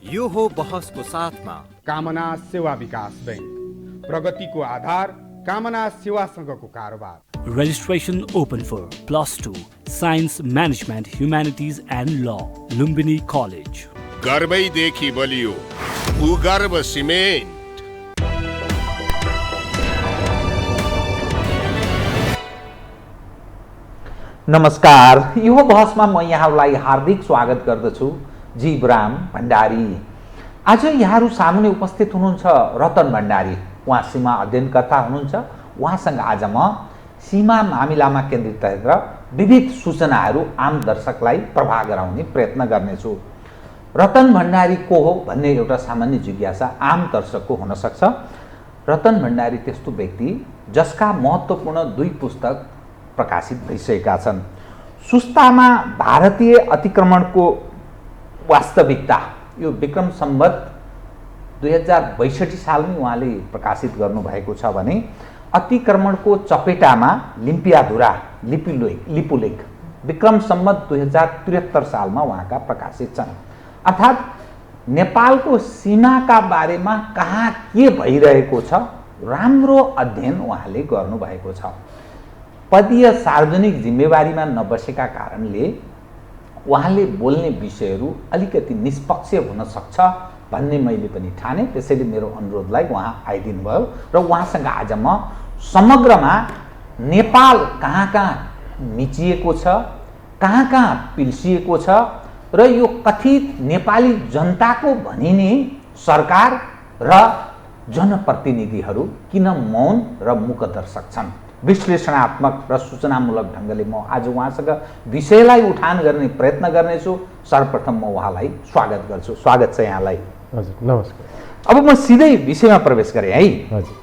यो हो बहसको साथमा कामना सेवा विकास बैंक, प्रगतिको आधार कामना सेवासँगको कारोबार। Registration open for +2 Science Management Humanities and Law, Lumbini College. गर्वैदेखि बलियो भूगर्भ सिमेन्ट। नमस्कार, यो बहसमा म यहाँहरूलाई हार्दिक स्वागत गर्दछु। जीवराम भण्डारी। आज यहाँहरू सामुने उपस्थित हुनुहुन्छ रतन भण्डारी। उहाँ सीमा अध्ययनकर्ता हुनुहुन्छ। उहाँसँग आज म सीमा मामिलामा केन्द्रित रहेर विविध सूचनाहरू आम दर्शकलाई प्रभाव गराउने प्रयत्न गर्नेछु। रतन भण्डारी को हो भन्ने एउटा सामान्य जिज्ञासा आम दर्शकको हुन सक्छ। रतन भण्डारी त्यस्तो व्यक्ति जसका महत्त्वपूर्ण 2 पुस्तक प्रकाशित भइसकेका छन्। सुस्तामा भारतीय अतिक्रमणको वास्तविकता, यो विक्रम सम्वत 2062 सालमै उहाँले प्रकाशित गर्नुभएको छ भने अतिक्रमणको चपेटामा लिम्पियाधुरा लिपुलेख विक्रम सम्वत 2073 सालमा उहाँका प्रकाशित छन्। अर्थात् नेपालको सीमाका बारेमा कहाँ के भइरहेको छ राम्रो अध्ययन उहाँले गर्नुभएको छ। पदीय सार्वजनिक जिम्मेवारीमा नबसेका कारणले उहाँले बोल्ने विषयहरू अलिकति निष्पक्ष हुन सक्छ भन्ने मैले पनि ठाने। त्यसैले मेरो अनुरोधलाई उहाँ आइदिनु भयो र उहाँसँग आज म समग्रमा नेपाल कहाँ कहाँ मिचिएको छ, कहाँ कहाँ पिल्सिएको छ र यो कथित नेपाली जनताको भनिने सरकार र जनप्रतिनिधिहरू किन मौन र मूकदर्शक छन्, विश्लेषणात्मक र सूचनामूलक ढङ्गले म आज उहाँसँग विषयलाई उठान गर्ने प्रयत्न गर्नेछु। सर्वप्रथम म उहाँलाई स्वागत गर्छु। स्वागत छ यहाँलाई। हजुर, नमस्कार। अब म सिधै विषयमा प्रवेश गरेँ है। हजुर।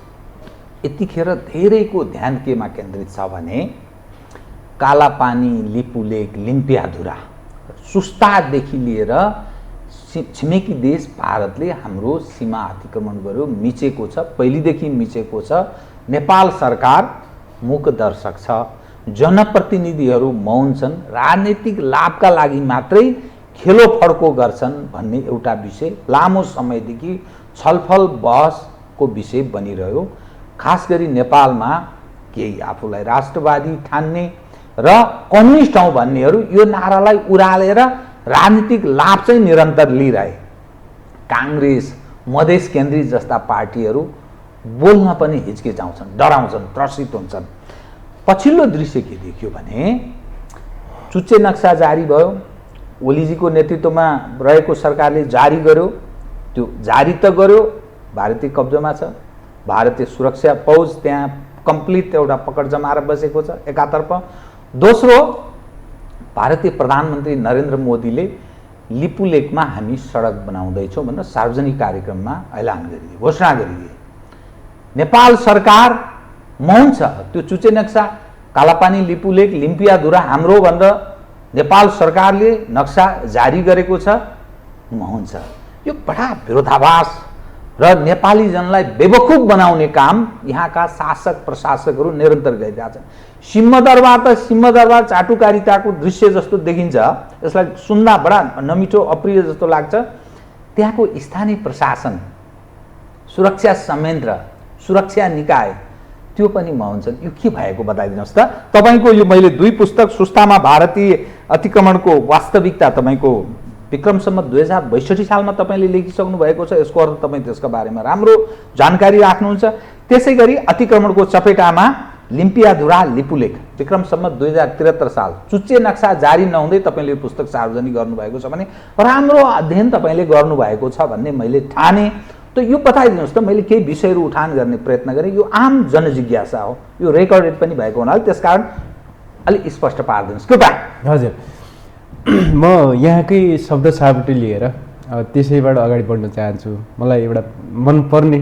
यतिखेर धेरैको ध्यान केमा केन्द्रित छ भने कालापानी, लिपुलेक, लिम्पियाधुरा, सुस्तादेखि लिएर छिमेकी देश भारतले हाम्रो सीमा अतिक्रमण गर्यो, मिचेको छ, पहिलेदेखि मिचेको छ। नेपाल सरकार मूकदर्शक छ, जनप्रतिनिधिहरू मौन छन्, राजनीतिक लाभका लागि मात्रै खेलो फड्को गर्छन् भन्ने एउटा विषय लामो समयदेखि छलफल बहसको विषय बनिरह्यो। खास गरी नेपालमा केही आफूलाई राष्ट्रवादी ठान्ने र कम्युनिस्ट हौँ भन्नेहरू यो नारालाई उरालेर राजनीतिक लाभ चाहिँ निरन्तर लिइरहे। काङ्ग्रेस, मधेस केन्द्रित जस्ता पार्टीहरू बोल्न पनि हिचकिचाउँछन्, डराउँछन्, त्रसित हुन्छन्। पछिल्लो दृश्य के देखियो भने चुच्चे नक्सा जारी भयो, ओलीजीको नेतृत्वमा रहेको सरकारले जारी गर्यो। त्यो जारी त गर्यो, भारतीय कब्जामा छ, भारतीय सुरक्षा फौज त्यहाँ कम्प्लिट एउटा पकड जमाएर बसेको छ एकातर्फ। दोस्रो, भारतीय प्रधानमन्त्री नरेन्द्र मोदीले लिपुलेकमा हामी सडक बनाउँदैछौँ भनेर सार्वजनिक कार्यक्रममा ऐलान गरिदिए, घोषणा गरिदिए। नेपाल सरकार मौन छ। त्यो चुच्चे नक्सा कालापानी, लिपुलेक, लिम्पियाधुरा हाम्रो भनेर नेपाल सरकारले नक्सा जारी गरेको छ, मौन छ। यो बडा विरोधाभास र नेपाली जनलाई बेवकुफ बनाउने काम यहाँका शासक प्रशासकहरू निरन्तर गरिरहेछन्। सिंहदरबार त सिंहदरबार चाटुकारिताको दृश्य जस्तो देखिन्छ, यसलाई सुन्दा बडा नमिठो अप्रिय जस्तो लाग्छ। त्यहाँको स्थानीय प्रशासन, सुरक्षा संयन्त्र, सुरक्षा निकाय त्यो पनि मौन छन्। यो के भएको बताइदिनुहोस् त। तपाईँको यो मैले 2 पुस्तक सुस्तामा भारतीय अतिक्रमणको वास्तविकता तपाईँको विक्रम सम्वत 2062 सालमा तपाईँले लेखिसक्नु भएको छ। यसको अर्थ तपाईँ त्यसका बारेमा राम्रो जानकारी राख्नुहुन्छ। त्यसै गरी अतिक्रमणको चपेटामा लिम्पियाधुरा लिपुलेख विक्रम सम्वत 2073 साल चुच्चे नक्सा जारी नहुँदै तपाईँले यो पुस्तक सार्वजनिक गर्नुभएको छ भने राम्रो अध्ययन तपाईँले गर्नुभएको छ भन्ने मैले ठाने। त यो बताइदिनुहोस् त, मैले केही विषयहरू उठान गर्ने प्रयत्न गरेँ। यो आम जनजिज्ञासा हो, यो रेकर्डेड पनि भएको हुनाले त्यसकारण अलिक स्पष्ट पारिदिनुहोस् कृपया। हजुर, म यहाँकै शब्द साबुटी लिएर त्यसैबाट अगाडि बढ्न चाहन्छु। मलाई एउटा मनपर्ने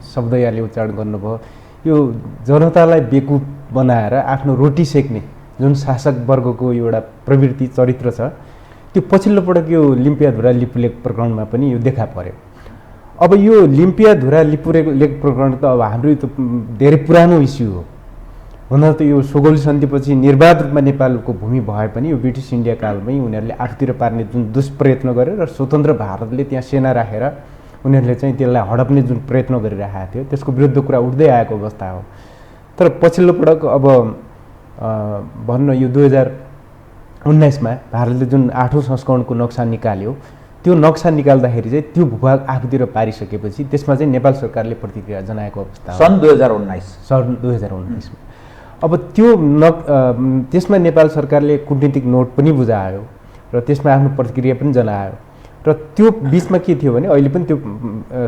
शब्द यहाँले उच्चारण गर्नुभयो, यो जनतालाई बेकुफ बनाएर आफ्नो रोटी सेक्ने जुन शासक वर्गको एउटा प्रवृत्ति चरित्र छ, त्यो पछिल्लो पटक यो लिम्पियाधुरा लिपुलेक प्रकरणमा पनि यो देखा पर्यो। अब यो लिम्पियाधुरा लिपुलेक प्रकरण त अब हाम्रो त धेरै पुरानो इस्यु हो। हुन त यो सोगौली सन्धिपछि निर्वाध रूपमा नेपालको भूमि भए पनि यो ब्रिटिस इन्डिया कालमै उनीहरूले आफूतिर पार्ने जुन दुष्प्रयत्न गर्यो र स्वतन्त्र भारतले त्यहाँ सेना राखेर उनीहरूले चाहिँ त्यसलाई हडप्ने जुन प्रयत्न गरिरहेको थियो त्यसको विरुद्ध कुरा उठ्दै आएको अवस्था हो। तर पछिल्लो पटक अब भन्न यो 2019मा भारतले जुन 8औं संस्करणको नक्सा निकाल्यो त्यो नक्सा निकाल्दाखेरि चाहिँ त्यो भूभाग आफूतिर पारिसकेपछि त्यसमा चाहिँ नेपाल सरकारले प्रतिक्रिया जनाएको अवस्था सन् 2019 मा अब त्यो त्यसमा नेपाल सरकारले कूटनीतिक नोट पनि बुझायो र त्यसमा आफ्नो प्रतिक्रिया पनि जनायो र त्यो बिचमा के थियो भने अहिले पनि त्यो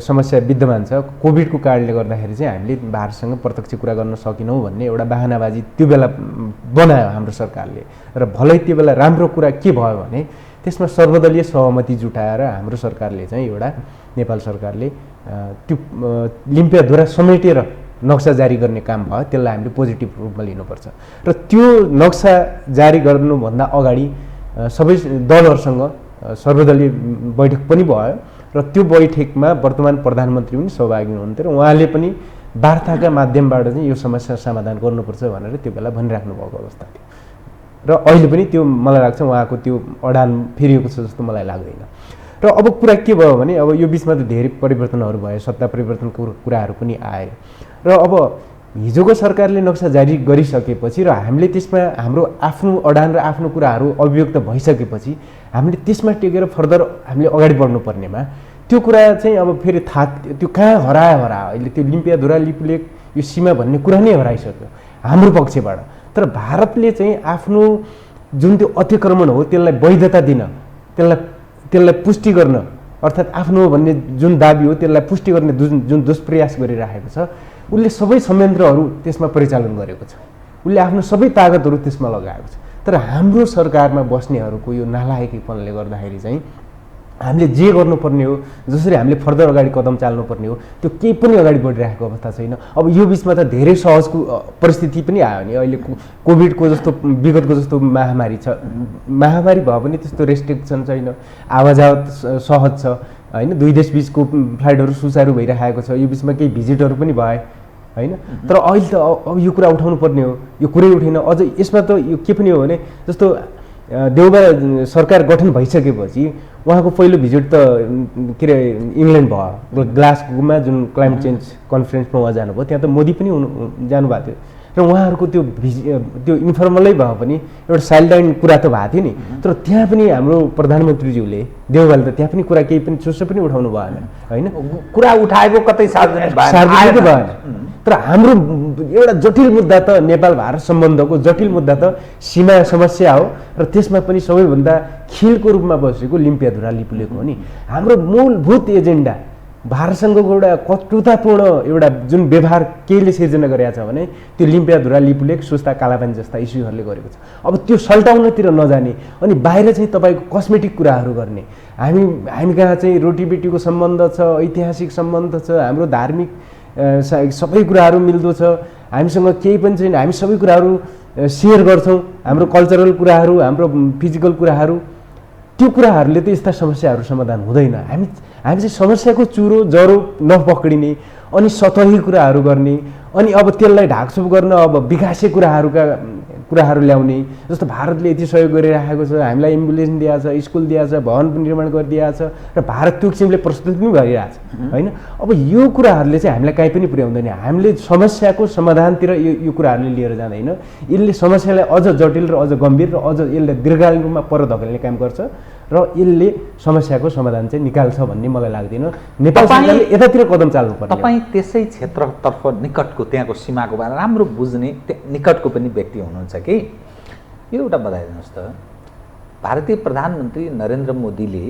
समस्या विद्यमान छ। कोभिडको कारणले गर्दाखेरि चाहिँ हामीले भारतसँग प्रत्यक्ष कुरा गर्न सकेनौँ भन्ने एउटा बहानाबाजी त्यो बेला बनायो हाम्रो सरकारले र भलै त्यो बेला राम्रो कुरा के भयो भने त्यसमा सर्वदलीय सहमति जुटाएर हाम्रो सरकारले चाहिँ एउटा नेपाल सरकारले त्यो लिम्पियाधुरा समेटेर नक्सा जारी गर्ने काम भयो। त्यसलाई हामीले पोजिटिभ रूपमा लिनुपर्छ र त्यो नक्सा जारी गर्नुभन्दा अगाडि सबै दलहरूसँग सर्वदलीय बैठक पनि भयो र त्यो बैठकमा वर्तमान प्रधानमन्त्री पनि सहभागी हुनुहुन्थ्यो र उहाँले पनि वार्ताका माध्यमबाट चाहिँ यो समस्या समाधान गर्नुपर्छ भनेर त्यो बेला भनिराख्नु भएको अवस्था थियो र अहिले पनि त्यो मलाई लाग्छ उहाँको त्यो अडान फेरिएको छ जस्तो मलाई लाग्दैन। र अब कुरा के भयो भने अब यो बिचमा त धेरै परिवर्तनहरू भयो, सत्ता परिवर्तनको कुराहरू पनि आए र अब हिजोको सरकारले नक्सा जारी गरिसकेपछि र हामीले त्यसमा हाम्रो आफ्नो अडान र आफ्नो कुराहरू अभिव्यक्त भइसकेपछि हामीले त्यसमा टेकेर फर्दर हामीले अगाडि बढ्नुपर्नेमा त्यो कुरा चाहिँ अब फेरि थाहा त्यो कहाँ हरायो अहिले त्यो लिम्पियाधुरा लिपुलेक यो सीमा भन्ने कुरा नै हराइसक्यो हाम्रो पक्षबाट। तर भारतले चाहिँ आफ्नो जुन त्यो अतिक्रमण हो त्यसलाई वैधता दिन त्यसलाई पुष्टि गर्न अर्थात् आफ्नो भन्ने जुन दाबी हो त्यसलाई पुष्टि गर्ने जुन दुष्प्रयास गरिरहेको छ उसले सबै संयन्त्रहरू त्यसमा परिचालन गरेको छ, उसले आफ्नो सबै तागतहरू त्यसमा लगाएको छ। तर हाम्रो सरकारमा बस्नेहरूको यो नालायकीपनले गर्दाखेरि चाहिँ हामीले जे गर्नुपर्ने हो जसरी हामीले फर्दर अगाडि कदम चाल्नुपर्ने हो त्यो केही पनि अगाडि बढिरहेको अवस्था छैन। अब यो बिचमा त धेरै सहजको परिस्थिति पनि आयो नि, अहिले कोभिडको जस्तो विगतको जस्तो महामारी छ, महामारी भए पनि त्यस्तो रेस्ट्रिक्सन छैन, आवाजावत सहज छ होइन, दुई देश बिचको फ्लाइटहरू सुचारू भइरहेको छ, यो बिचमा केही भिजिटहरू पनि भए होइन। तर अहिले त अब यो कुरा उठाउनु पर्ने हो, यो कुरै उठेन। अझ यसमा त यो के पनि हो भने जस्तो देउबा सरकार गठन भइसकेपछि उहाँको पहिलो भिजिट त के अरे इङ्ल्यान्ड भयो, ग्लासगोमा जुन क्लाइमेट चेन्ज कन्फरेन्समा उहाँ जानुभयो, त्यहाँ त मोदी पनि जानुभएको थियो र उहाँहरूको त्यो इन्फर्मलै भए पनि एउटा साइडलाइन कुरा त भएको थियो नि। तर त्यहाँ पनि हाम्रो प्रधानमन्त्रीज्यूले देउबाले त त्यहाँ पनि कुरा केही पनि चुसो पनि उठाउनु भएन होइन, कुरा उठाएको कतै सार्वजनिक भएन। तर हाम्रो एउटा जटिल मुद्दा त नेपाल भारत सम्बन्धको जटिल मुद्दा त सीमा समस्या हो र त्यसमा पनि सबैभन्दा खिलको रूपमा बसेको लिम्पियाधुरा लिपुलेक हो नि। हाम्रो मूलभूत एजेन्डा भारतसँगको एउटा कटुतापूर्ण एउटा जुन व्यवहार केले सिर्जना गरेको छ भने त्यो लिम्पियाधुरा लिपुलेक सुस्ता कालापानी जस्ता इस्युहरूले गरेको छ। अब त्यो सल्टाउनतिर नजाने अनि बाहिर चाहिँ तपाईँको कस्मेटिक कुराहरू गर्ने, हामी कहाँ चाहिँ रोटीबेटीको सम्बन्ध छ, ऐतिहासिक सम्बन्ध छ, हाम्रो धार्मिक सबै कुराहरू मिल्दो छ, हामीसँग केही पनि छैन, हामी सबै कुराहरू सेयर गर्छौँ, हाम्रो कल्चरल कुराहरू, हाम्रो फिजिकल कुराहरू, त्यो कुराहरूले त यस्ता समस्याहरू समाधान हुँदैन। हामी चाहिँ समस्याको चुरो जरो नपक्रिने अनि सतही कुराहरू गर्ने अनि अब त्यसलाई ढाकछोप गर्न अब विकासे कुराहरू ल्याउने। जस्तो भारतले यति सहयोग गरिरहेको छ, हामीलाई एम्बुलेन्स दिएको छ, स्कुल दिएको छ, भवन पनि निर्माण गरिदिएको छ र भारत त्यो किसिमले प्रस्तुत पनि गरिरहेछ होइन। अब यो कुराहरूले चाहिँ हामीलाई कहीँ पनि पुर्याउँदैन। हामीले समस्याको समाधानतिर यो कुराहरूले लिएर जाँदैन, यसले समस्यालाई अझ जटिल र अझ गम्भीर र अझ यसले दीर्घकालीन रूपमा पर धकेल्ने काम गर्छ र यसले समस्याको समाधान चाहिँ निकाल्छ भन्ने मलाई लाग्दैन। नेपाल सरकारले यतातिर कदम चाल्नुपर्छ। तपाईँ त्यसै क्षेत्रतर्फ निकटको त्यहाँको सीमाको बारेमा राम्रो बुझ्ने निकटको पनि व्यक्ति हुनुहुन्छ कि यो एउटा बताइदिनुहोस् त। भारतीय प्रधानमन्त्री नरेन्द्र मोदीले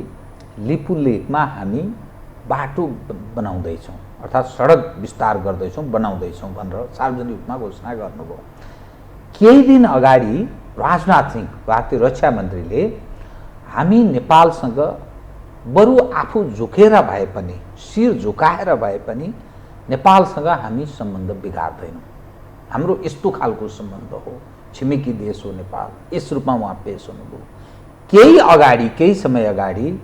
लिपुलेकमा हामी बाटो बनाउँदैछौँ अर्थात् सडक विस्तार गर्दैछौँ बनाउँदैछौँ भनेर सार्वजनिक रूपमा घोषणा गर्नुभयो। केही दिन अगाडि राजनाथ सिंह भारतीय रक्षा मन्त्रीले हामी नेपालसँग बरु आफू झुकेर भए पनि शिर झुकाएर भए पनि नेपालसँग हामी सम्बन्ध बिगार्दैनौँ, हाम्रो यस्तो खालको सम्बन्ध हो, छिमेकी देश हो नेपाल, यस रूपमा उहाँ पेश हुनुभयो। केही समय अगाडि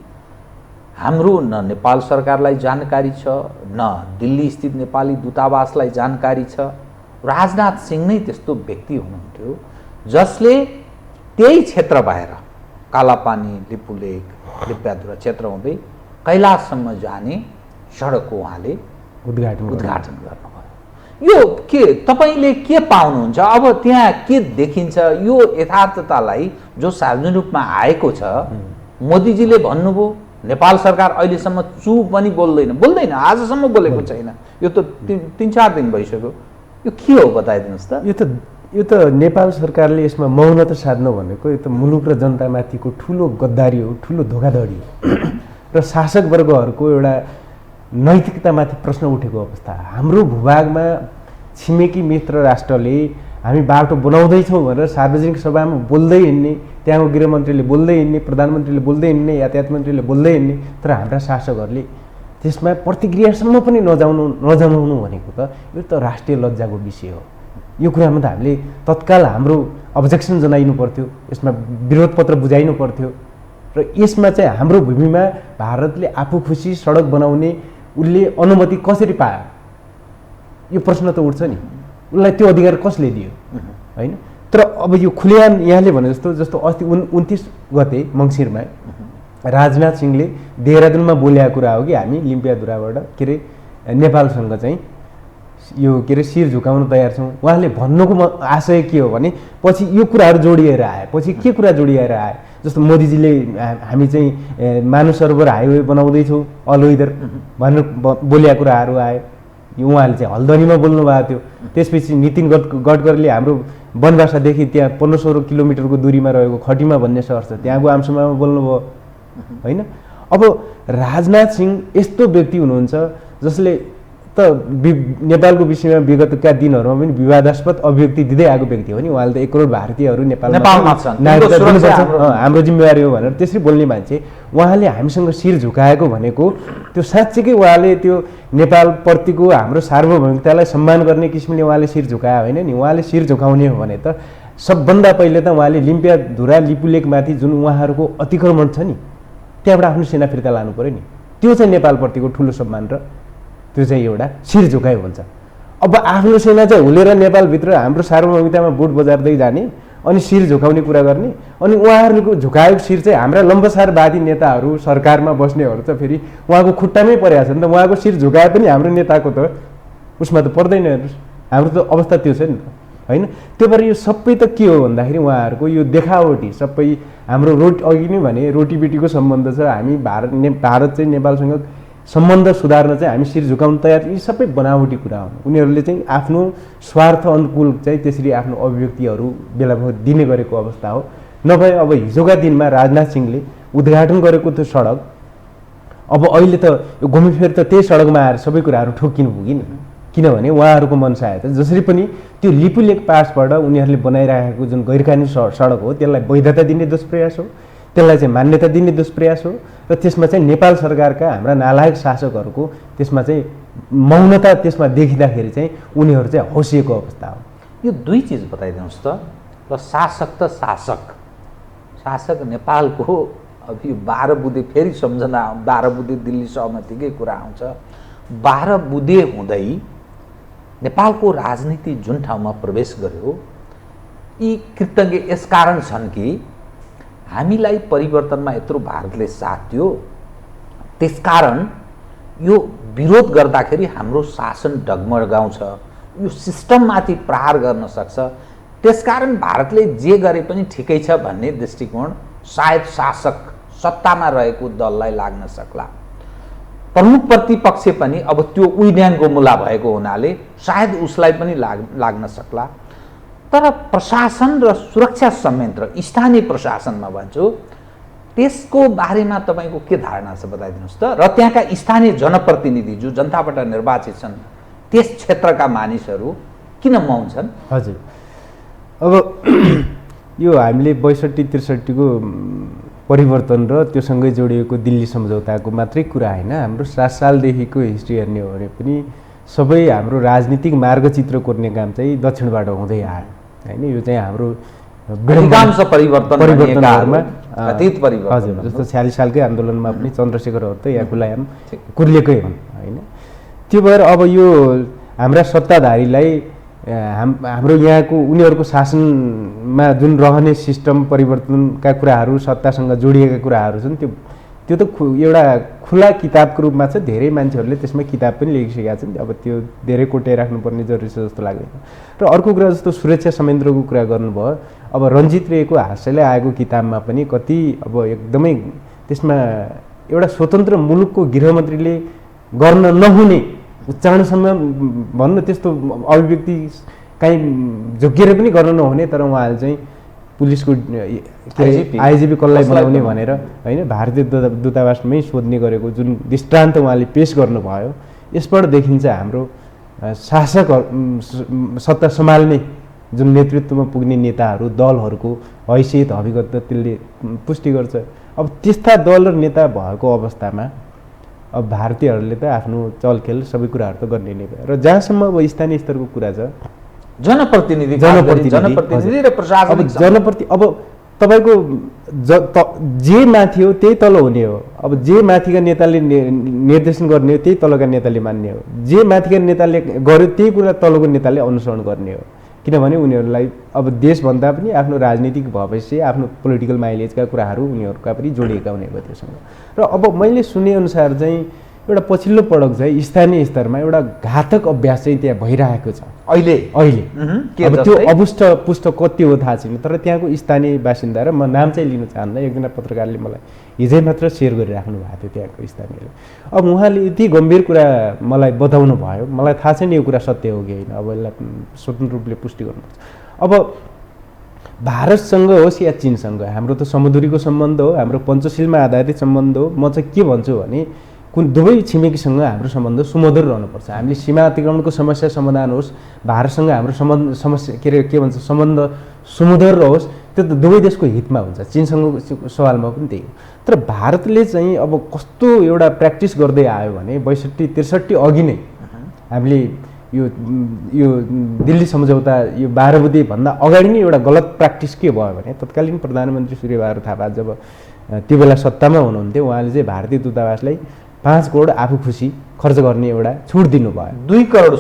हाम्रो न नेपाल सरकारलाई जानकारी छ न दिल्ली स्थित नेपाली दूतावासलाई जानकारी छ राजनाथ सिंह नै त्यस्तो व्यक्ति हुनुहुन्थ्यो जसले त्यही क्षेत्र बाहिर कालापानी, लिपुलेक, लिप्याधुरा क्षेत्र हुँदै कैलाशसम्म जाने सडकको उहाँले उद्घाटन गर्नुभयो। यो के तपाईँले के पाउनुहुन्छ? अब त्यहाँ के देखिन्छ? यो यथार्थतालाई जो सार्वजनिक रूपमा आएको छ, मोदीजीले भन्नुभयो नेपाल सरकार अहिलेसम्म चु पनि बोल्दैन, आजसम्म बोलेको छैन। यो त 3-4 दिन भइसक्यो। यो के हो बताइदिनुहोस् त। यो त नेपाल सरकारले यसमा मौनता साध्नु भनेको यो त मुलुक र जनतामाथिको ठुलो गद्दारी हो, ठुलो धोखाधडी हो र शासक वर्गहरूको एउटा नैतिकतामाथि प्रश्न उठेको अवस्था। हाम्रो भूभागमा छिमेकी मित्र राष्ट्रले हामी बाटो बनाउँदैछौँ भनेर सार्वजनिक सभामा बोल्दै हिँड्ने, त्यहाँको गृहमन्त्रीले बोल्दै हिँड्ने, प्रधानमन्त्रीले बोल्दै हिँड्ने, यातायात मन्त्रीले बोल्दै हिँड्ने, तर हाम्रा शासकहरूले त्यसमा प्रतिक्रियासम्म पनि नजनाउनु भनेको त यो त राष्ट्रिय लज्जाको विषय हो। यो कुरामा त हामीले तत्काल हाम्रो अब्जेक्सन जनाइनु पर्थ्यो, यसमा विरोध पत्र बुझाइनु पर्थ्यो र यसमा चाहिँ हाम्रो भूमिमा भारतले आफू खुसी सडक बनाउने उसले अनुमति कसरी पायो? यो प्रश्न त उठ्छ नि। उसलाई त्यो अधिकार कसले दियो? होइन। तर अब यो खुलेआम यहाँले भने जस्तो अस्ति 29 गते मङ्सिरमा राजनाथ सिंहले देहरादुनमा बोलेको कुरा हो कि हामी लिम्पियाधुराबाट के अरे नेपालसँग चाहिँ यो के अरे शिर झुकाउन तयार छौँ। उहाँले भन्नुको आशय के हो भने पछि यो कुराहरू जोडिएर आए। पछि के कुरा जोडिएर आए? जस्तो मोदीजीले हामी चाहिँ मानव सरोवर हाइवे बनाउँदैछौँ अलोइदर भनेर बोलेका कुराहरू आए। उहाँले चाहिँ हल्द्वानीमा बोल्नु भएको थियो। त्यसपछि नितिन गडकरीले हाम्रो बनबासादेखि त्यहाँ 1500 किलोमिटरको दूरीमा रहेको खटीमा भन्ने सहर छ, त्यहाँको आमसभामा बोल्नुभयो। होइन। अब राजनाथ सिंह यस्तो व्यक्ति हुनुहुन्छ जसले त नेपालको विषयमा विगतका दिनहरूमा पनि विवादास्पद अभिव्यक्ति दिँदै आएको व्यक्ति हो नि। उहाँले त 1 करोड भारतीयहरू नेपालमा छन्, हाम्रो जिम्मेवारी हो भनेर त्यसरी बोल्ने मान्छे। उहाँले हामीसँग शिर झुकाएको भनेको त्यो साँच्चीकै उहाँले त्यो नेपालप्रतिको हाम्रो सार्वभौमिकतालाई सम्मान गर्ने किसिमले उहाँले शिर झुकायो होइन नि। उहाँले शिर झुकाउने हो भने त सबभन्दा पहिले त उहाँले लिम्पियाधुरा लिपुलेकमाथि जुन उहाँहरूको अतिक्रमण छ नि, त्यहाँबाट आफ्नो सेना फिर्ता लानु पऱ्यो नि। त्यो चाहिँ नेपालप्रतिको ठुलो सम्मान र त्यो चाहिँ एउटा शिर झुकाइ हुन्छ। अब आफ्नो सेना चाहिँ हुलेर नेपालभित्र हाम्रो सार्वभौमिकतामा बोट बजार्दै जाने अनि शिर झुकाउने कुरा गर्ने, अनि उहाँहरूको झुकाएको शिर चाहिँ हाम्रा लम्बसारवादी नेताहरू सरकारमा बस्नेहरू त फेरि उहाँको खुट्टामै परेको छ नि त। उहाँको शिर झुकाए पनि हाम्रो नेताको त उसमा त पर्दैन। हेर्नुहोस् हाम्रो त अवस्था त्यो छ नि त। होइन। त्यो भएर यो सबै त के हो भन्दाखेरि उहाँहरूको यो देखावटी सबै हाम्रो अघि नै भने रोटीबेटीको सम्बन्ध छ। हामी भारत चाहिँ नेपालसँग सम्बन्ध सुधार्न चाहिँ हामी शिर झुकाउन तयार, यी सबै बनावटी कुरा हुन्। उनीहरूले चाहिँ आफ्नो स्वार्थ अनुकूल चाहिँ त्यसरी आफ्नो अभिव्यक्तिहरू बेला दिने गरेको अवस्था हो। नभए अब हिजोका दिनमा राजनाथ सिंहले उद्घाटन गरेको त्यो सडक अब अहिले त यो घुमिफेर त त्यही सडकमा आएर सबै कुराहरू ठोकिनु पुग्यो नि। किनभने उहाँहरूको मनसाय त जसरी पनि त्यो लिपुलेक पासबाट उनीहरूले बनाइराखेको जुन गैरकानुनी सडक हो त्यसलाई वैधता दिने दुष्प्रयास हो, त्यसलाई चाहिँ मान्यता दिने दुष्प्रयास हो र त्यसमा चाहिँ नेपाल सरकारका हाम्रा नालायक शासकहरूको त्यसमा चाहिँ मौनता त्यसमा देखिँदाखेरि चाहिँ उनीहरू चाहिँ हौसिएको अवस्था हो। यो दुई चिज बताइदिनुहोस् त। र शासक त शासक नेपालको अब यो 12 बुँदे फेरि सम्झना 12 बुँदे दिल्ली सहमतिकै कुरा आउँछ। 12 बुँदे हुँदै नेपालको राजनीति जुन ठाउँमा प्रवेश गर्यो यी कृतज्ञ यसकारण छन् कि हामीलाई परिवर्तनमा यत्रो भारतले साथ दियो, त्यसकारण यो विरोध गर्दाखेरि हाम्रो शासन डगमगाउँछ, यो सिस्टममाथि प्रहार गर्न सक्छ। त्यसकारण भारतले जे गरे पनि ठिकै छ भन्ने दृष्टिकोण सायद शासक सत्तामा रहेको दललाई लाग्न सक्ला। प्रमुख प्रतिपक्ष पनि अब त्यो उइड्यानको मुला भएको हुनाले सायद उसलाई पनि लाग्न सक्ला। तर प्रशासन र सुरक्षा संयन्त्र स्थानीय प्रशासनमा भन्छु त्यसको बारेमा तपाईको के धारणा छ बताइदिनुहोस् त। र त्यहाँका स्थानीय जनप्रतिनिधि जो जनताबाट निर्वाचित छन् त्यस क्षेत्रका मानिसहरू किन मौन छन्? हजुर। अब यो हामीले 62-63 को परिवर्तन र त्योसँगै जोडिएको दिल्ली सम्झौताको मात्रै कुरा होइन। हाम्रो 7 सालदेखिको हिस्ट्री हेर्ने हो भने पनि सबै हाम्रो राजनीतिक मार्गचित्र कोर्ने काम चाहिँ दक्षिणबाट हुँदै आयो होइन। यो चाहिँ हाम्रो अधिकांश परिवर्तनहरूमा कथित परिवर्तन। हजुर। जस्तो 46 सालकै आन्दोलनमा पनि चन्द्रशेखरहरू त या गुलाम कुर्लिएकै हुन् होइन। त्यो भएर अब यो हाम्रा सत्ताधारीलाई हाम्रो यहाँको उनीहरूको शासनमा जुन रहने सिस्टम परिवर्तनका कुराहरू सत्तासँग जोडिएका कुराहरू छन् त्यो त एउटा खुला किताबको रूपमा छ। धेरै मान्छेहरूले त्यसमा किताब पनि लेखिसकेका छन्। अब त्यो धेरै कोट्याइराख्नुपर्ने जरुरी छ जस्तो लाग्दैन। र अर्को कुरा जस्तो सुरक्षा संयन्त्रको कुरा गर्नुभयो। अब रञ्जित रेको हास्यले आएको किताबमा पनि कति अब एकदमै त्यसमा एउटा स्वतन्त्र मुलुकको गृहमन्त्रीले गर्न नहुने उच्चारणसम्म भन्नु त्यस्तो अभिव्यक्ति काहीँ झुक्किएर पनि गर्न नहुने, तर उहाँले चाहिँ पुलिसको आइजिपी कसलाई बनाउने भनेर होइन भारतीय दूतावासमै सोध्ने गरेको जुन दृष्टान्त उहाँले पेश गर्नुभयो, यसबाट देखिन्छ हाम्रो शासक सत्ता सम्हाल्ने जुन नेतृत्वमा पुग्ने नेताहरू दलहरूको हैसियत हकीकत त्यसले पुष्टि गर्छ। अब त्यस्ता दल र नेता भएको अवस्थामा अब भारतीयहरूले त आफ्नो चलखेल सबै कुराहरू त गर्ने नै भयो। र जहाँसम्म अब स्थानीय स्तरको कुरा छ जनप्रतिनिधि र प्रशासनिक अब तपाईँको जे माथि हो त्यही तल हुने हो। अब जे माथिका नेताले निर्देशन गर्ने हो त्यही तलका नेताले मान्ने हो। जे माथिका नेताले गर्यो त्यही कुरा तलको नेताले अनुसरण गर्ने हो। किनभने उनीहरूलाई अब देशभन्दा पनि आफ्नो राजनीतिक भविष्य आफ्नो पोलिटिकल माइलेजका कुराहरू उनीहरूका पनि जोडिएका हुने भयो त्योसँग। र अब मैले सुनेअनुसार चाहिँ एउटा पछिल्लो पटक चाहिँ स्थानीय स्तरमा एउटा घातक अभ्यास चाहिँ त्यहाँ भइरहेको छ अहिले। अब त्यो अपुष्ट पुष्ट कति हो थाहा छैन, तर त्यहाँको स्थानीय बासिन्दा र म नाम चाहिँ लिन चाहन्न, एकजना पत्रकारले मलाई हिजै मात्र सेयर गरिराख्नु भएको थियो त्यहाँको स्थानीयले। अब उहाँले यति गम्भीर कुरा मलाई बताउनु भयो, मलाई थाहा छैन यो कुरा सत्य हो कि होइन, अब यसलाई स्वतन्त्र रूपले पुष्टि गर्नुपर्छ। अब भारतसँग होस् या चीनसँग हाम्रो त समुद्रीको सम्बन्ध हो, हाम्रो पञ्चशीलमा आधारित सम्बन्ध हो। म चाहिँ के भन्छु भने कुन दुवै छिमेकीसँग हाम्रो सम्बन्ध सुमधुर रहनुपर्छ। हामीले सीमा अतिक्रमणको समस्या समाधान होस्, भारतसँग हाम्रो समस्या के भन्छ सम्बन्ध सुमधुर रहोस्, त्यो त दुवै देशको हितमा हुन्छ। चीनसँग सवालमा पनि त्यही हो। तर भारतले चाहिँ अब कस्तो एउटा प्र्याक्टिस गर्दै आयो भने 62-63 अघि नै हामीले यो दिल्ली सम्झौता यो 12 बुँदे भन्दा अगाडि नै एउटा गलत प्र्याक्टिस के भयो भने तत्कालीन प्रधानमन्त्री सूर्यबहादुर थापा जब त्यो बेला सत्तामा हुनुहुन्थ्यो, उहाँले चाहिँ भारतीय दूतावासलाई 5 करोड आफू खुसी खर्च गर्ने एउटा छुट दिनुभयो। 2 करोड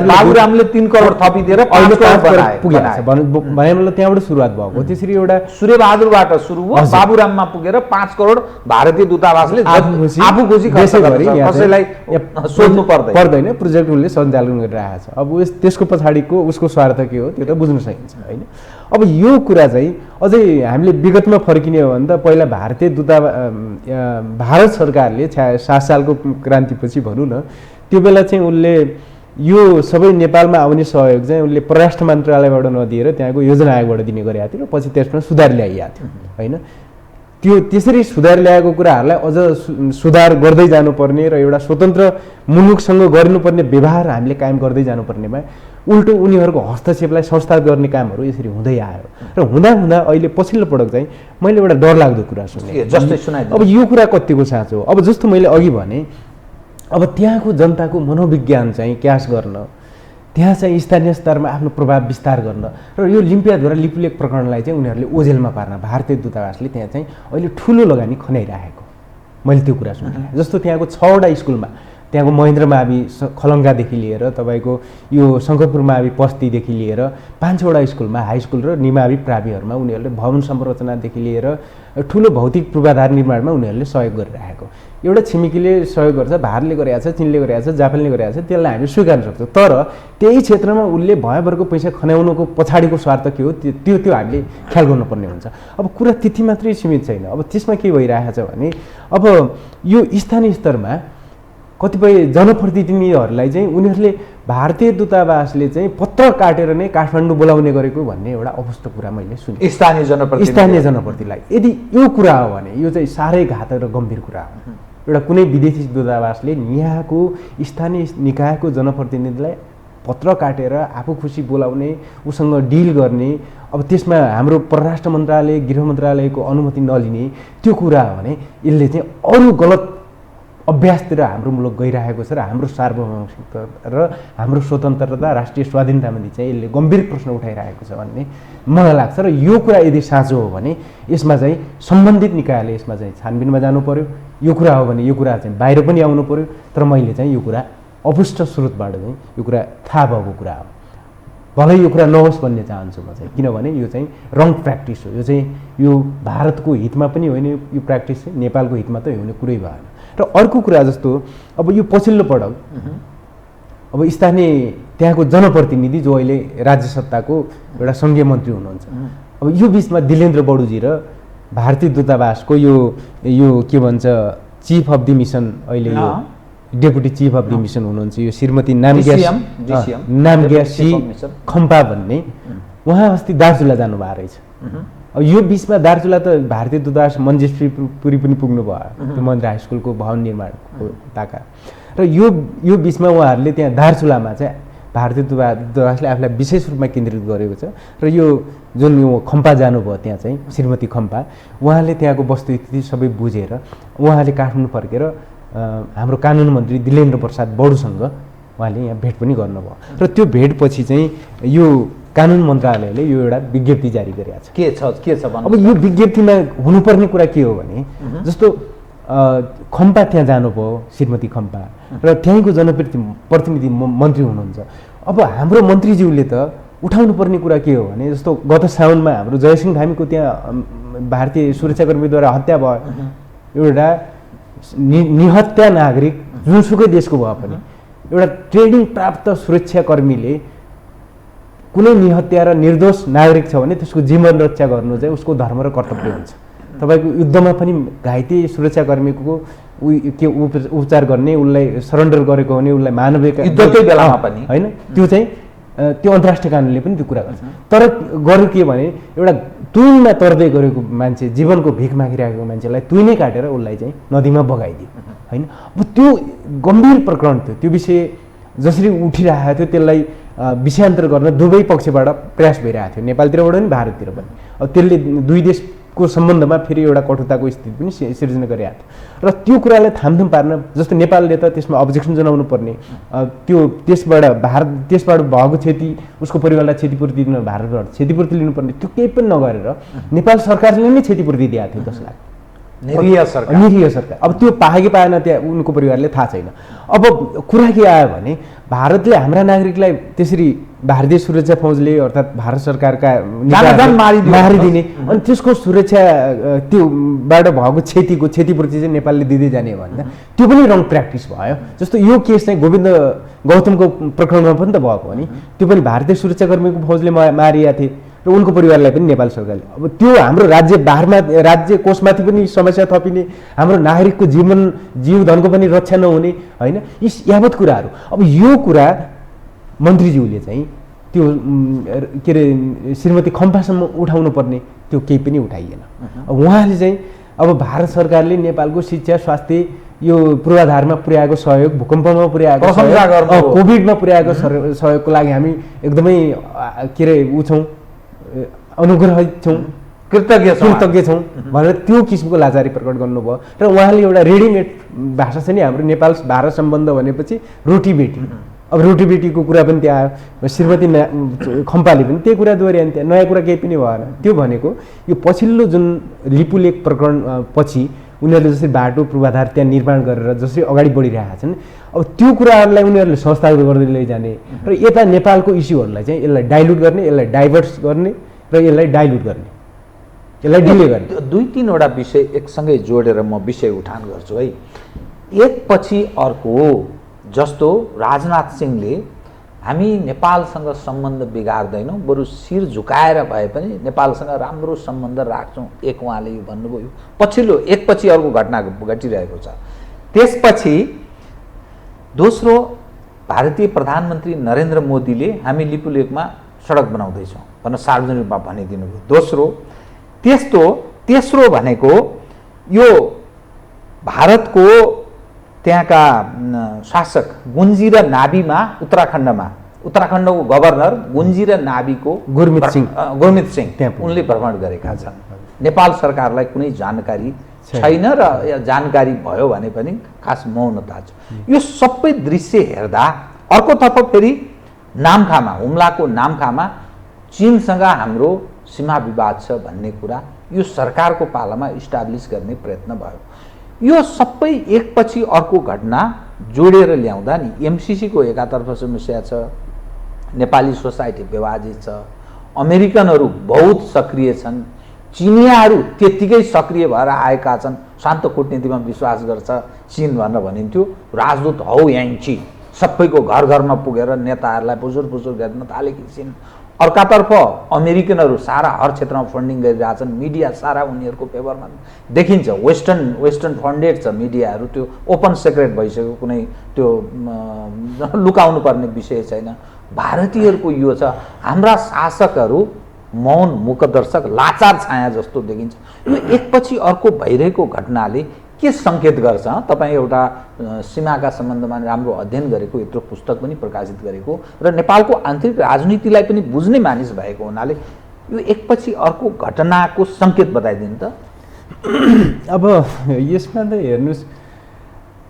बाबुरामले 3 करोड थपिदिएर 5 करोड पुगेको छ भने मतलब त्यहाँबाट सुरुवात भएको। त्यसरी एउटा सूर्यबहादुरबाट सुरु भयो, बाबुराममा पुगेर 5 करोड भारतीय दूतावासले आफू खुसी खर्च गर्छ, कसैलाई सोध्नु पर्दैन। प्रोजेक्ट उनले सञ्चालन गरिरहेको छ। अब त्यसको पछाडिको उसको स्वार्थ के हो त्यो त बुझ्न सकिन्छ होइन। अब यो कुरा चाहिँ अझै हामीले विगतमा फर्किने हो भने त पहिला भारत सरकारले 7 सालको क्रान्तिपछि भनौँ न, त्यो बेला चाहिँ उसले यो सबै नेपालमा आउने सहयोग चाहिँ उसले परराष्ट्र मन्त्रालयबाट नदिएर त्यहाँको योजना आयोगबाट दिने गरेको थियो र पछि त्यसमा सुधार ल्याइएको थियो होइन। त्यो त्यसरी सुधार ल्याएको कुराहरूलाई अझ सुधार गर्दै जानुपर्ने र एउटा स्वतन्त्र मुलुकसँग गर्नुपर्ने व्यवहार हामीले कायम गर्दै जानुपर्नेमा उल्टो उनीहरूको हस्तक्षेपलाई संस्था गर्ने कामहरू यसरी हुँदै आयो। र हुँदा अहिले पछिल्लो पटक चाहिँ मैले एउटा डरलाग्दो कुरा सुने, जस्तै सुनाए। अब यो कुरा कतिको साँचो हो? अब जस्तो मैले अघि भने अब त्यहाँको जनताको मनोविज्ञान चाहिँ क्यास गर्न, त्यहाँ चाहिँ स्थानीय स्तरमा आफ्नो प्रभाव विस्तार गर्न र यो लिम्पियाद्वारा लिपुलेक प्रकरणलाई चाहिँ उनीहरूले ओझेलमा पार्न भारतीय दूतावासले त्यहाँ चाहिँ अहिले ठुलो लगानी खनाइरहेको मैले त्यो कुरा सुने। जस्तो त्यहाँको 6वटा स्कुलमा, त्यहाँको महेन्द्र मावि खलङ्गादेखि लिएर तपाईँको यो शङ्करपुर मावि पस्तीदेखि लिएर 5वटा स्कुलमा हाई स्कुल र निमावि प्राविहरूमा उनीहरूले भवन संरचनादेखि लिएर ठुलो भौतिक पूर्वाधार निर्माणमा उनीहरूले सहयोग गरिरहेको। एउटा छिमेकीले सहयोग गर्छ, भारतले गरेको छ, चीनले गरेको छ, जापानले गरेको छ, त्यसलाई हामी स्वीकार्न सक्छौँ। तर त्यही क्षेत्रमा उसले भयभरको पैसा खनाउनुको पछाडिको स्वार्थ के हो त्यो हामीले ख्याल गर्नुपर्ने हुन्छ। अब कुरा त्यति मात्रै सीमित छैन। अब त्यसमा के भइरहेको छ भने अब यो स्थानीय स्तरमा कतिपय जनप्रतिनिधिहरूलाई चाहिँ उनीहरूले भारतीय दूतावासले चाहिँ पत्र काटेर नै काठमाडौँ बोलाउने गरेको भन्ने एउटा अवस्था कुरा मैले सुने स्थानीय जनप्रतिनिधिलाई। यदि यो कुरा हो भने यो चाहिँ साह्रै घातक र गम्भीर कुरा हो। एउटा कुनै विदेशी दूतावासले यहाँको स्थानीय निकायको जनप्रतिनिधिलाई पत्र काटेर आफू खुसी बोलाउने, उसँग डिल गर्ने, अब त्यसमा हाम्रो परराष्ट्र मन्त्रालय गृह मन्त्रालयको अनुमति नलिने त्यो कुरा हो भने यसले चाहिँ अरू गलत अभ्यासतिर हाम्रो मुलुक गइरहेको छ र हाम्रो सार्वभौमिकता र हाम्रो स्वतन्त्रता राष्ट्रिय स्वाधीनतामाथि चाहिँ यसले गम्भीर प्रश्न उठाइरहेको छ भन्ने मलाई लाग्छ। र यो कुरा यदि साँचो हो भने यसमा चाहिँ सम्बन्धित निकायले यसमा चाहिँ छानबिनमा जानु पर्यो। यो कुरा हो भने यो कुरा चाहिँ बाहिर पनि आउनु पर्यो। तर मैले चाहिँ यो कुरा अपुष्ट स्रोतबाट चाहिँ यो कुरा थाहा भएको कुरा हो। भलै यो कुरा नहोस् भन्ने चाहन्छु म चाहिँ, किनभने यो चाहिँ रङ प्र्याक्टिस हो। यो चाहिँ यो भारतको हितमा पनि होइन, यो प्र्याक्टिस चाहिँ नेपालको हितमा त हुने कुरै भएन। र अर्को कुरा जस्तो अब यो पछिल्लो पटक अब स्थानीय त्यहाँको जनप्रतिनिधि जो अहिले राज्य सत्ताको एउटा सङ्घीय मन्त्री हुनुहुन्छ, अब यो बिचमा दिलेन्द्र बडुजी र भारतीय दूतावासको यो के भन्छ चिफ अफ द मिसन, अहिले यो deputy chief of the mission हुनुहुन्छ यो श्रीमती नामग्या सी खम्पा भन्ने, उहाँ अस्ति दार्चुला जानुभएको रहेछ। अब यो बिचमा दार्चुला त भारतीय दूतावास मन्जेसपुरी पनि पुग्नु भयो, त्यो मन्दिर हाई स्कुलको भवन निर्माणको ताका। र यो बिचमा उहाँहरूले त्यहाँ दार्चुलामा चाहिँ भारतीय दूतावासले आफूलाई विशेष रूपमा केन्द्रित गरेको छ। र यो जुन यो खम्पा जानुभयो त्यहाँ चाहिँ श्रीमती खम्पा, उहाँले त्यहाँको वस्तुस्थिति सबै बुझेर उहाँले काठमाडौँ फर्केर हाम्रो कानुन मन्त्री दिलेन्द्र प्रसाद बडुसँग उहाँले यहाँ भेट पनि गर्नुभयो। र त्यो भेटपछि चाहिँ यो कानुन मन्त्रालयले यो एउटा विज्ञप्ति जारी गरेको छ। के छ अब यो विज्ञप्तिमा हुनुपर्ने कुरा के हो भने, जस्तो खम्पा त्यहाँ जानुभयो श्रीमती खम्पा, र त्यहीँको जनप्रतिनिधि मन्त्री हुनुहुन्छ। अब हाम्रो मन्त्रीज्यूले त उठाउनु पर्ने कुरा के हो भने, जस्तो गत साउनमा हाम्रो जयसिंह धामीको त्यहाँ भारतीय सुरक्षाकर्मीद्वारा हत्या भयो, एउटा निहत्या नागरिक जुनसुकै देशको भए पनि एउटा ट्रेनिङ प्राप्त सुरक्षाकर्मीले कुनै निहत्या र निर्दोष नागरिक छ भने त्यसको जीवन रक्षा गर्नु चाहिँ उसको धर्म र कर्तव्य हुन्छ। तपाईँको युद्धमा पनि घाइते सुरक्षाकर्मीको के उपचार गर्ने, उसलाई सरेन्डर गरेको भने उसलाई मानवीय युद्धकै बेलामा पनि होइन, त्यो चाहिँ त्यो अन्तर्राष्ट्रिय कानुनले पनि त्यो कुरा गर्छ। तर गर्यो के भने, एउटा तुइनमा तर्दै गरेको मान्छे, जीवनको भिख मागिरहेको मान्छेलाई तुइनै काटेर उसलाई चाहिँ नदीमा बगाइदियो होइन। अब त्यो गम्भीर प्रकरण थियो, त्यो विषय जसरी उठिरहेको थियो त्यसलाई विषयान्तर गर्न दुवै पक्षबाट प्रयास भइरहेको थियो, नेपालतिरबाट पनि भारततिर पनि। अब त्यसले दुई देशको सम्बन्धमा फेरि एउटा कटुताको स्थिति पनि सिर्जना गरिरहेको थियो। र त्यो कुरालाई थामथुम पार्न, जस्तो नेपालले त त्यसमा अब्जेक्सन जनाउनु पर्ने, त्यो त्यसबाट भएको क्षति, उसको परिवारलाई क्षतिपूर्ति दिन भारतबाट क्षतिपूर्ति लिनुपर्ने, त्यो केही पनि नगरेर नेपाल सरकारले नै क्षतिपूर्ति दिएको थियो 10 लाख, निरीह सरकार। अब त्यो पाए कि पाएन त्यहाँ उनको परिवारले थाहा छैन। अब कुरा के आयो भने, भारतले हाम्रा नागरिकलाई त्यसरी भारतीय सुरक्षा फौजले अर्थात् भारत सरकारका मारिदिने, अनि त्यसको सुरक्षा त्योबाट भएको क्षतिपूर्ति चाहिँ नेपालले दिँदै जाने भन्दा त्यो पनि रङ प्र्याक्टिस भयो। जस्तो यो केस चाहिँ गोविन्द गौतमको प्रकरणमा पनि त भएको हो नि, त्यो पनि भारतीय सुरक्षाकर्मीको फौजले मारिएका थिए र उनको परिवारलाई पनि नेपाल सरकारले। अब त्यो हाम्रो राज्य कोषमाथि पनि समस्या थपिने, हाम्रो नागरिकको जीवधनको पनि रक्षा नहुने होइन, यी यावत कुराहरू। अब यो कुरा मन्त्रीज्यूले चाहिँ त्यो के अरे श्रीमती खम्पासम्म उठाउनु पर्ने, त्यो केही पनि उठाइएन। अब उहाँले चाहिँ अब भारत सरकारले नेपालको शिक्षा, स्वास्थ्य, यो पूर्वाधारमा पुर्याएको सहयोग, भूकम्पमा पुर्याएको सहयोग, कोभिडमा पुर्याएको सहयोगको लागि हामी एकदमै के अरे छौँ, अनुग्रहित छौँ, कृतज्ञ छौँ भनेर त्यो किसिमको लाचारी प्रकट गर्नुभयो। र उहाँले एउटा रेडिमेड भाषा छ नि, हाम्रो नेपाल भारत सम्बन्ध भनेपछि रोटी बेटी, अब रोटी बेटीको कुरा पनि त्यहाँ आयो, श्रीमती खम्पाले पनि त्यही कुरा दोहोऱ्याइन्, त्यहाँ नयाँ कुरा केही पनि भएन। त्यो भनेको यो पछिल्लो जुन लिपुलेक प्रकरण पछि उनीहरूले जसरी बाटो पूर्वाधार त्यहाँ निर्माण गरेर जसरी अगाडि बढिरहेका छन्, अब त्यो कुराहरूलाई उनीहरूले संस्थागत गर्दै लैजाने र यता नेपालको इस्युहरूलाई चाहिँ यसलाई डाइल्युट गर्ने, यसलाई डाइभर्स गर्ने र यसलाई डाइल्युट गर्ने, यसलाई डिले गर्ने। 2-3वटा विषय एकसँगै जोडेर म विषय उठान गर्छु है। एकपछि अर्को, जस्तो राजनाथ सिंहले हामी नेपालसँग सम्बन्ध बिगार्दैनौँ, बरु शिर झुकाएर भए पनि नेपालसँग राम्रो सम्बन्ध राख्छौँ, एक उहाँले यो भन्नुभयो। पछिल्लो एकपछि अर्को घटना घटिरहेको छ। त्यसपछि दोस्रो, भारतीय प्रधानमन्त्री नरेन्द्र मोदीले हामी लिपुलेकमा सडक बनाउँदैछौँ भनेर सार्वजनिक रूपमा भनिदिनु भयो। दोस्रो, तेस्रो भनेको यो भारतको त्यहाँका शासक गुन्जी र नाबीमा उत्तराखण्डको गभर्नर गुन्जी र नाबीको गुरमित सिंह उनले भ्रमण गरेका छन्। नेपाल सरकारलाई कुनै जानकारी छैन र जानकारी भयो भने पनि खास मौनता छ। यो सबै दृश्य हेर्दा अर्कोतर्फ फेरि नामखामा, हुम्लाको नामखामा चीनसँग हाम्रो सीमा विवाद छ भन्ने कुरा यो सरकारको पालामा इस्टाब्लिस गर्ने प्रयत्न भयो। यो सबै एकपछि अर्को घटना जोडेर ल्याउँदा नि एमसीसी को एकातर्फ समस्या छ, नेपाली सोसाइटी विभाजित छ, अमेरिकनहरू बहुत सक्रिय छन्, चिनियाहरू त्यत्तिकै सक्रिय भएर आएका छन्, शान्त कूटनीतिमा विश्वास गर्छ चीन भनेर भनिन्थ्यो। राजदूत हौ याङ्ची सबैको घर घरमा पुगेर नेताहरूलाई बुजुर्ग गर्न थालेकी छिन्। अर्कातर्फ अमेरिकनहरू सारा हर क्षेत्रमा फन्डिङ गरिरहेछन्, मिडिया सारा उनीहरूको फेभरमा देखिन्छ। वेस्टर्न फन्डेड छ मिडियाहरू, त्यो ओपन सेक्रेट भइसक्यो, कुनै त्यो लुकाउनु पर्ने विषय छैन। भारतीयहरूको यो छ, हाम्रा शासकहरू मौन मुखदर्शक लाचार छाया जस्तो देखिन्छ। यो एकपछि अर्को भइरहेको घटनाले के सङ्केत गर्छ? तपाईँ एउटा सीमाका सम्बन्धमा राम्रो अध्ययन गरेको, यत्रो पुस्तक पनि प्रकाशित गरेको र नेपालको आन्तरिक राजनीतिलाई पनि बुझ्ने मानिस भएको हुनाले यो एकपछि अर्को घटनाको सङ्केत बताइदिनु त। अब यसमा त हेर्नुहोस्,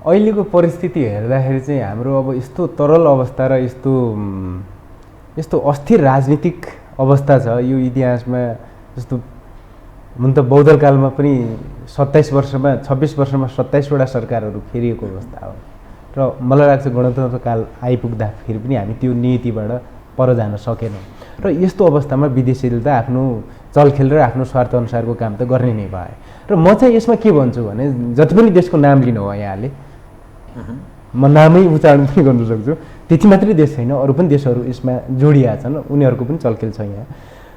अहिलेको परिस्थिति हेर्दाखेरि चाहिँ हाम्रो अब यस्तो तरल अवस्था र यस्तो अस्थिर राजनीतिक अवस्था छ यो इतिहासमा। जस्तो हुन त बौद्धकालमा पनि 26 वर्षमा 27वटा सरकारहरू फेरिएको अवस्था हो र मलाई लाग्छ गणतन्त्र काल आइपुग्दाखेरि पनि हामी त्यो नीतिबाट पर जान सकेनौँ। र यस्तो अवस्थामा विदेशीले त आफ्नो चलखेल र आफ्नो स्वार्थअनुसारको काम त गर्ने नै भए। र म चाहिँ यसमा के भन्छु भने, जति पनि देशको नाम लिनु हो यहाँले, म नामै उच्चारण पनि गर्न सक्छु, त्यति मात्रै देश छैन, अरू पनि देशहरू यसमा जोडिया छन्, उनीहरूको पनि चलखेल छ यहाँ।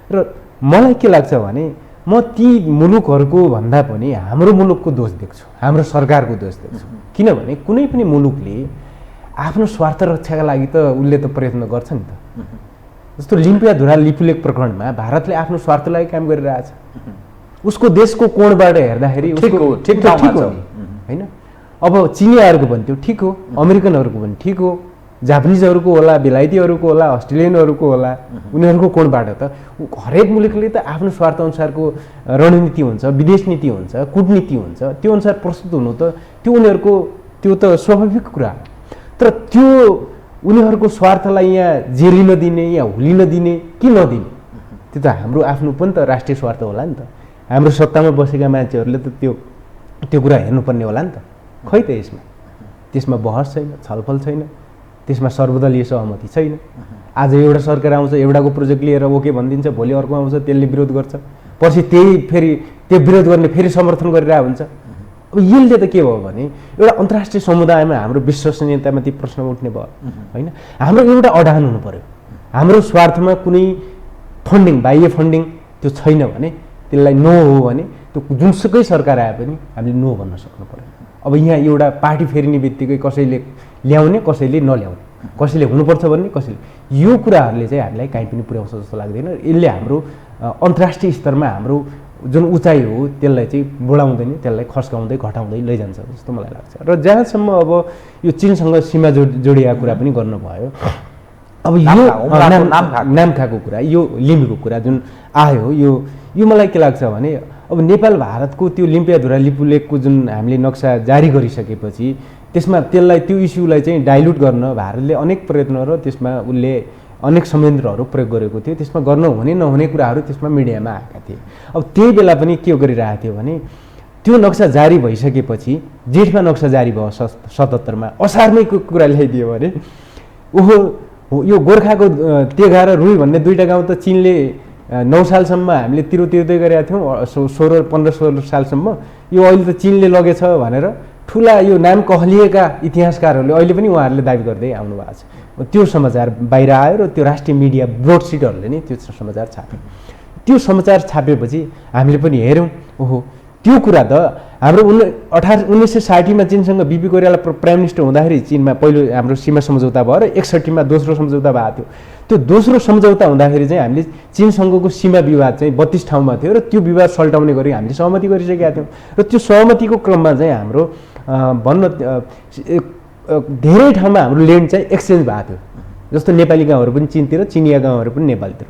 र मलाई के लाग्छ भने, म ती मुलुकहरूको भन्दा पनि हाम्रो मुलुकको दोष देख्छु, हाम्रो सरकारको दोष देख्छु। किनभने कुनै पनि मुलुकले आफ्नो स्वार्थ रक्षाका लागि त उसले त प्रयत्न गर्छ नि त। जस्तो लिम्पियाधुरा लिपुलेक प्रकरणमा भारतले आफ्नो स्वार्थको लागि काम गरिरहेछ। उसको देशको कोणबाट हेर्दाखेरि ठिक हो होइन। अब चिनियाहरूको पनि त्यो ठिक हो, अमेरिकनहरूको पनि ठिक हो, जापानिजहरूको होला, बेलायतीहरूको होला, अस्ट्रेलियनहरूको होला, उनीहरूको कोणबाट त हरेक मुलुकले त आफ्नो स्वार्थअनुसारको रणनीति हुन्छ, विदेश नीति हुन्छ, कूटनीति हुन्छ, त्यो अनुसार प्रस्तुत हुनु त त्यो उनीहरूको त्यो त स्वाभाविक कुरा हो। तर त्यो उनीहरूको स्वार्थलाई यहाँ जेरिन दिने या हुलिन दिने कि नदिने, त्यो त हाम्रो आफ्नो पनि त राष्ट्रिय स्वार्थ होला नि त। हाम्रो सत्तामा बसेका मान्छेहरूले त त्यो कुरा हेर्नुपर्ने होला नि त। खै त त्यसमा बहस छैन, छलफल छैन, त्यसमा सर्वदलीय सहमति छैन। आज एउटा सरकार आउँछ, एउटाको प्रोजेक्ट लिएर ओके भनिदिन्छ, भोलि अर्को आउँछ त्यसले विरोध गर्छ, पछि त्यो विरोध गर्ने फेरि समर्थन गरिरहेको हुन्छ। अब यसले त के भयो भने एउटा अन्तर्राष्ट्रिय समुदायमा हाम्रो विश्वसनीयतामाथि प्रश्न उठ्ने भयो होइन। हाम्रो एउटा अडान हुनु पर्यो, हाम्रो स्वार्थमा कुनै फन्डिङ, बाह्य फन्डिङ त्यो छैन भने, त्यसलाई नो हो भने त्यो जुनसुकै सरकार आए पनि हामीले नो भन्न सक्नु पर्यो। अब यहाँ एउटा पार्टी फेरिने बित्तिकै कसैले ल्याउने, कसैले नल्याउने, कसैले हुनुपर्छ भन्ने, कसैले, यो कुराहरूले चाहिँ हामीलाई काहीँ पनि पुर्याउँछ जस्तो लाग्दैन। यसले हाम्रो अन्तर्राष्ट्रिय स्तरमा हाम्रो जुन उचाइ हो त्यसलाई चाहिँ बढाउँदैन, त्यसलाई खस्काउँदै घटाउँदै लैजान्छ जस्तो मलाई लाग्छ। र जहाँसम्म अब यो चीनसँग सीमा जोडिएको कुरा पनि गर्नुभयो, अब यो नाम खाएको कुरा, यो लिम्बीको कुरा जुन आयो, यो मलाई के लाग्छ भने, अब नेपाल भारतको त्यो लिम्पियाधुरा लिपुलेकको जुन हामीले नक्सा जारी गरिसकेपछि त्यसलाई त्यो इस्युलाई चाहिँ डाइल्युट गर्न भारतले अनेक प्रयत्न र त्यसमा उसले अनेक संयन्त्रहरू प्रयोग गरेको थियो। त्यसमा गर्न हुने नहुने कुराहरू त्यसमा मिडियामा आएका थिए। अब त्यही बेला पनि के गरिरहेको थियो भने, त्यो नक्सा जारी भइसकेपछि जेठमा नक्सा जारी भयो 77मा, असारमै कुरा ल्याइदियो भने ओहो यो गोर्खाको तेघा र रुई भन्ने दुईवटा गाउँ त चीनले 9 सालसम्म हामीले तिर्दै गरेका थियौँ, 15-16 सालसम्म, यो अहिले त चीनले लगेछ भनेर ठुला यो नाम कहलिएका इतिहासकारहरूले अहिले पनि उहाँहरूले दाबी गर्दै आउनु भएको छ। त्यो समाचार बाहिर आयो र त्यो राष्ट्रिय मिडिया ब्रोडसिटहरूले नै त्यो समाचार छाप्यो। त्यो समाचार छापेपछि हामीले पनि हेऱ्यौँ, ओहो त्यो कुरा त हाम्रो 1960मा चीनसँग बिपी कोइराला प्राइम मिनिस्टर हुँदाखेरि चीनमा पहिलो हाम्रो सीमा सम्झौता भयो र 61मा दोस्रो सम्झौता भएको थियो। त्यो दोस्रो सम्झौता हुँदाखेरि चाहिँ हामीले चीनसँगको सीमा विवाद चाहिँ 32 ठाउँमा थियो र त्यो विवाद सल्टाउने गरी हामीले सहमति गरिसकेका थियौँ। र त्यो सहमतिको क्रममा चाहिँ हाम्रो धेरै ठाउँमा हाम्रो ल्यान्ड चाहिँ एक्सचेन्ज भएको थियो। जस्तो नेपाली गाउँहरू पनि चीनतिर, चिनिया गाउँहरू पनि नेपालतिर।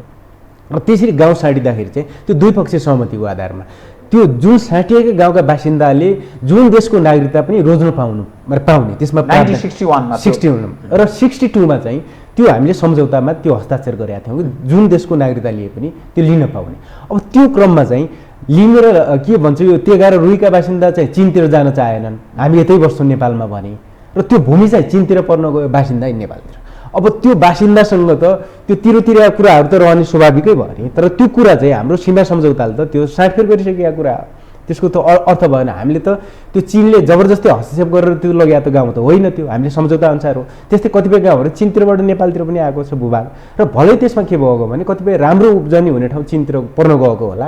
अब त्यसरी गाउँ साटिँदाखेरि चाहिँ त्यो दुईपक्षीय सहमतिको आधारमा त्यो जुन साटिएका गाउँका बासिन्दाले जुन देशको नागरिकता पनि रोज्न पाउने त्यसमा 61 र 62मा चाहिँ त्यो हामीले सम्झौतामा त्यो हस्ताक्षर गरेका थियौँ, जुन देशको नागरिकता लिए पनि त्यो लिन पाउने। अब त्यो क्रममा चाहिँ लिमेर के भन्छ, यो तेघा र रुईका बासिन्दा चाहिँ चीनतिर जान चाहेनन्, हामी यतै बस्छौँ नेपालमा भने, र त्यो भूमि चाहिँ चीनतिर पर्न गयो, बासिन्दा नेपालतिर। अब त्यो बासिन्दासँग त त्यो तिरोतिरेका कुराहरू त रहने स्वाभाविकै भयो नि। तर त्यो कुरा चाहिँ हाम्रो सीमा सम्झौताले त त्यो साँडफेर गरिसकेका कुरा हो, त्यसको त अर्थ भएन। हामीले त त्यो चीनले जबरजस्ती हस्तक्षेप गरेर त्यो लग्या त गाउँ त होइन, त्यो हामीले सम्झौता अनुसार हो। त्यस्तै कतिपय गाउँहरू चीनतिरबाट नेपालतिर पनि आएको छ भूभाग, र भलै त्यसमा के भएको भने कतिपय राम्रो उब्जनी हुने ठाउँ चीनतिर पर्न गएको होला,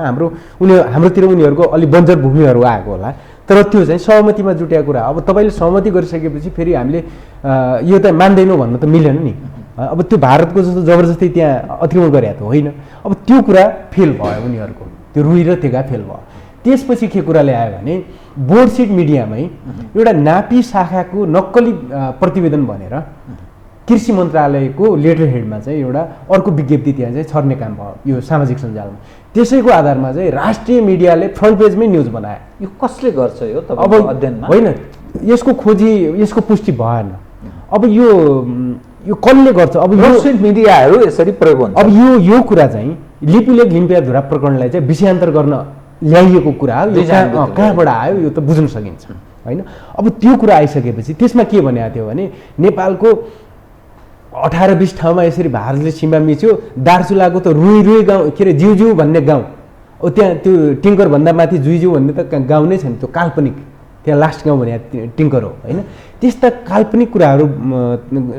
हाम्रोतिर उनीहरूको अलिक बन्जर भूमिहरू आएको होला। तर त्यो चाहिँ सहमतिमा जुटेको कुरा। अब तपाईँले सहमति गरिसकेपछि फेरि हामीले यो त मान्दैनौँ भन्नु त मिलेन नि। अब त्यो भारतको जस्तो जबरजस्ती त्यहाँ अतिक्रमण गरे त होइन। अब त्यो कुरा फेल भयो उनीहरूको, त्यो रुई र तेगा फेल भयो। त्यसपछि के कुरा ल्यायो भने बोर्डसिट मिडियामै एउटा नापी शाखाको नक्कली प्रतिवेदन भनेर कृषि मन्त्रालयको लेटर हेडमा चाहिँ एउटा अर्को विज्ञप्ति त्यहाँ चाहिँ छर्ने काम भयो यो सामाजिक सञ्जालमा। त्यसैको आधारमा चाहिँ राष्ट्रिय मिडियाले फ्रन्ट पेजमै न्युज बनायो। यो कसले गर्छ यो अब अध्ययनमा? होइन, यसको खोजी यसको पुष्टि भएन। अब यो कसले गर्छ? अब यो मिडियाहरू यसरी प्रयोग हुन्छ। अब यो कुरा चाहिँ लिपुलेक लिम्पियाधुरा प्रकरणलाई चाहिँ विषयान्तर गर्न ल्याइएको कुरा हो। यो कहाँबाट आयो यो त बुझ्न सकिन्छ होइन। अब त्यो कुरा आइसकेपछि त्यसमा के भनेको थियो भने नेपालको 18-20 ठाउँमा यसरी भारतले सीमा मिच्यो। दार्चुलाको त रुई गाउँ के अरे जिउजिउ भन्ने गाउँ, अब त्यहाँ त्यो टिङ्करभन्दा माथि जुइजिउ भन्ने त गाउँ नै छैन, त्यो काल्पनिक, त्यहाँ लास्ट गाउँ भने टिङ्कर हो होइन। त्यस्ता काल्पनिक कुराहरू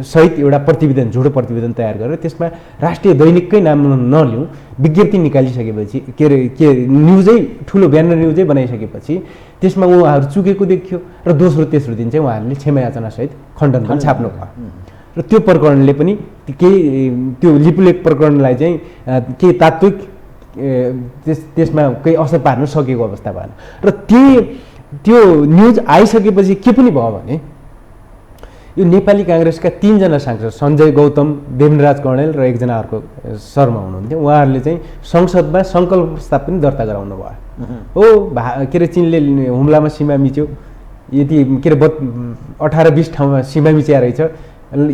सहित एउटा प्रतिवेदन, झुटो प्रतिवेदन तयार गरेर त्यसमा राष्ट्रिय दैनिककै नाम नलिउँ, विज्ञप्ति निकालिसकेपछि के न्युजै ठुलो ब्यानर न्युजै बनाइसकेपछि त्यसमा उहाँहरू चुकेको देखियो र दोस्रो तेस्रो दिन चाहिँ उहाँहरूले क्षमा याचनासहित खण्डन पनि छाप्नु भयो। र त्यो प्रकरणले पनि केही त्यो लिपुलेक प्रकरणलाई चाहिँ केही तात्विक त्यसमा केही असर पार्न सकेको अवस्था भएन। र त्यो न्युज आइसकेपछि के पनि भयो भने यो नेपाली काङ्ग्रेसका 3 जना सांसद सञ्जय गौतम, देवेन्द्रराज कौडेल र एकजना अर्को शर्मा हुनुहुन्थ्यो, उहाँहरूले चाहिँ संसदमा सङ्कल्प प्रस्ताव पनि दर्ता गराउनु भयो। हो के अरे चीनले हुम्लामा सीमा मिच्यो, यति के अरे 18-20 ठाउँमा सीमा मिचिया रहेछ,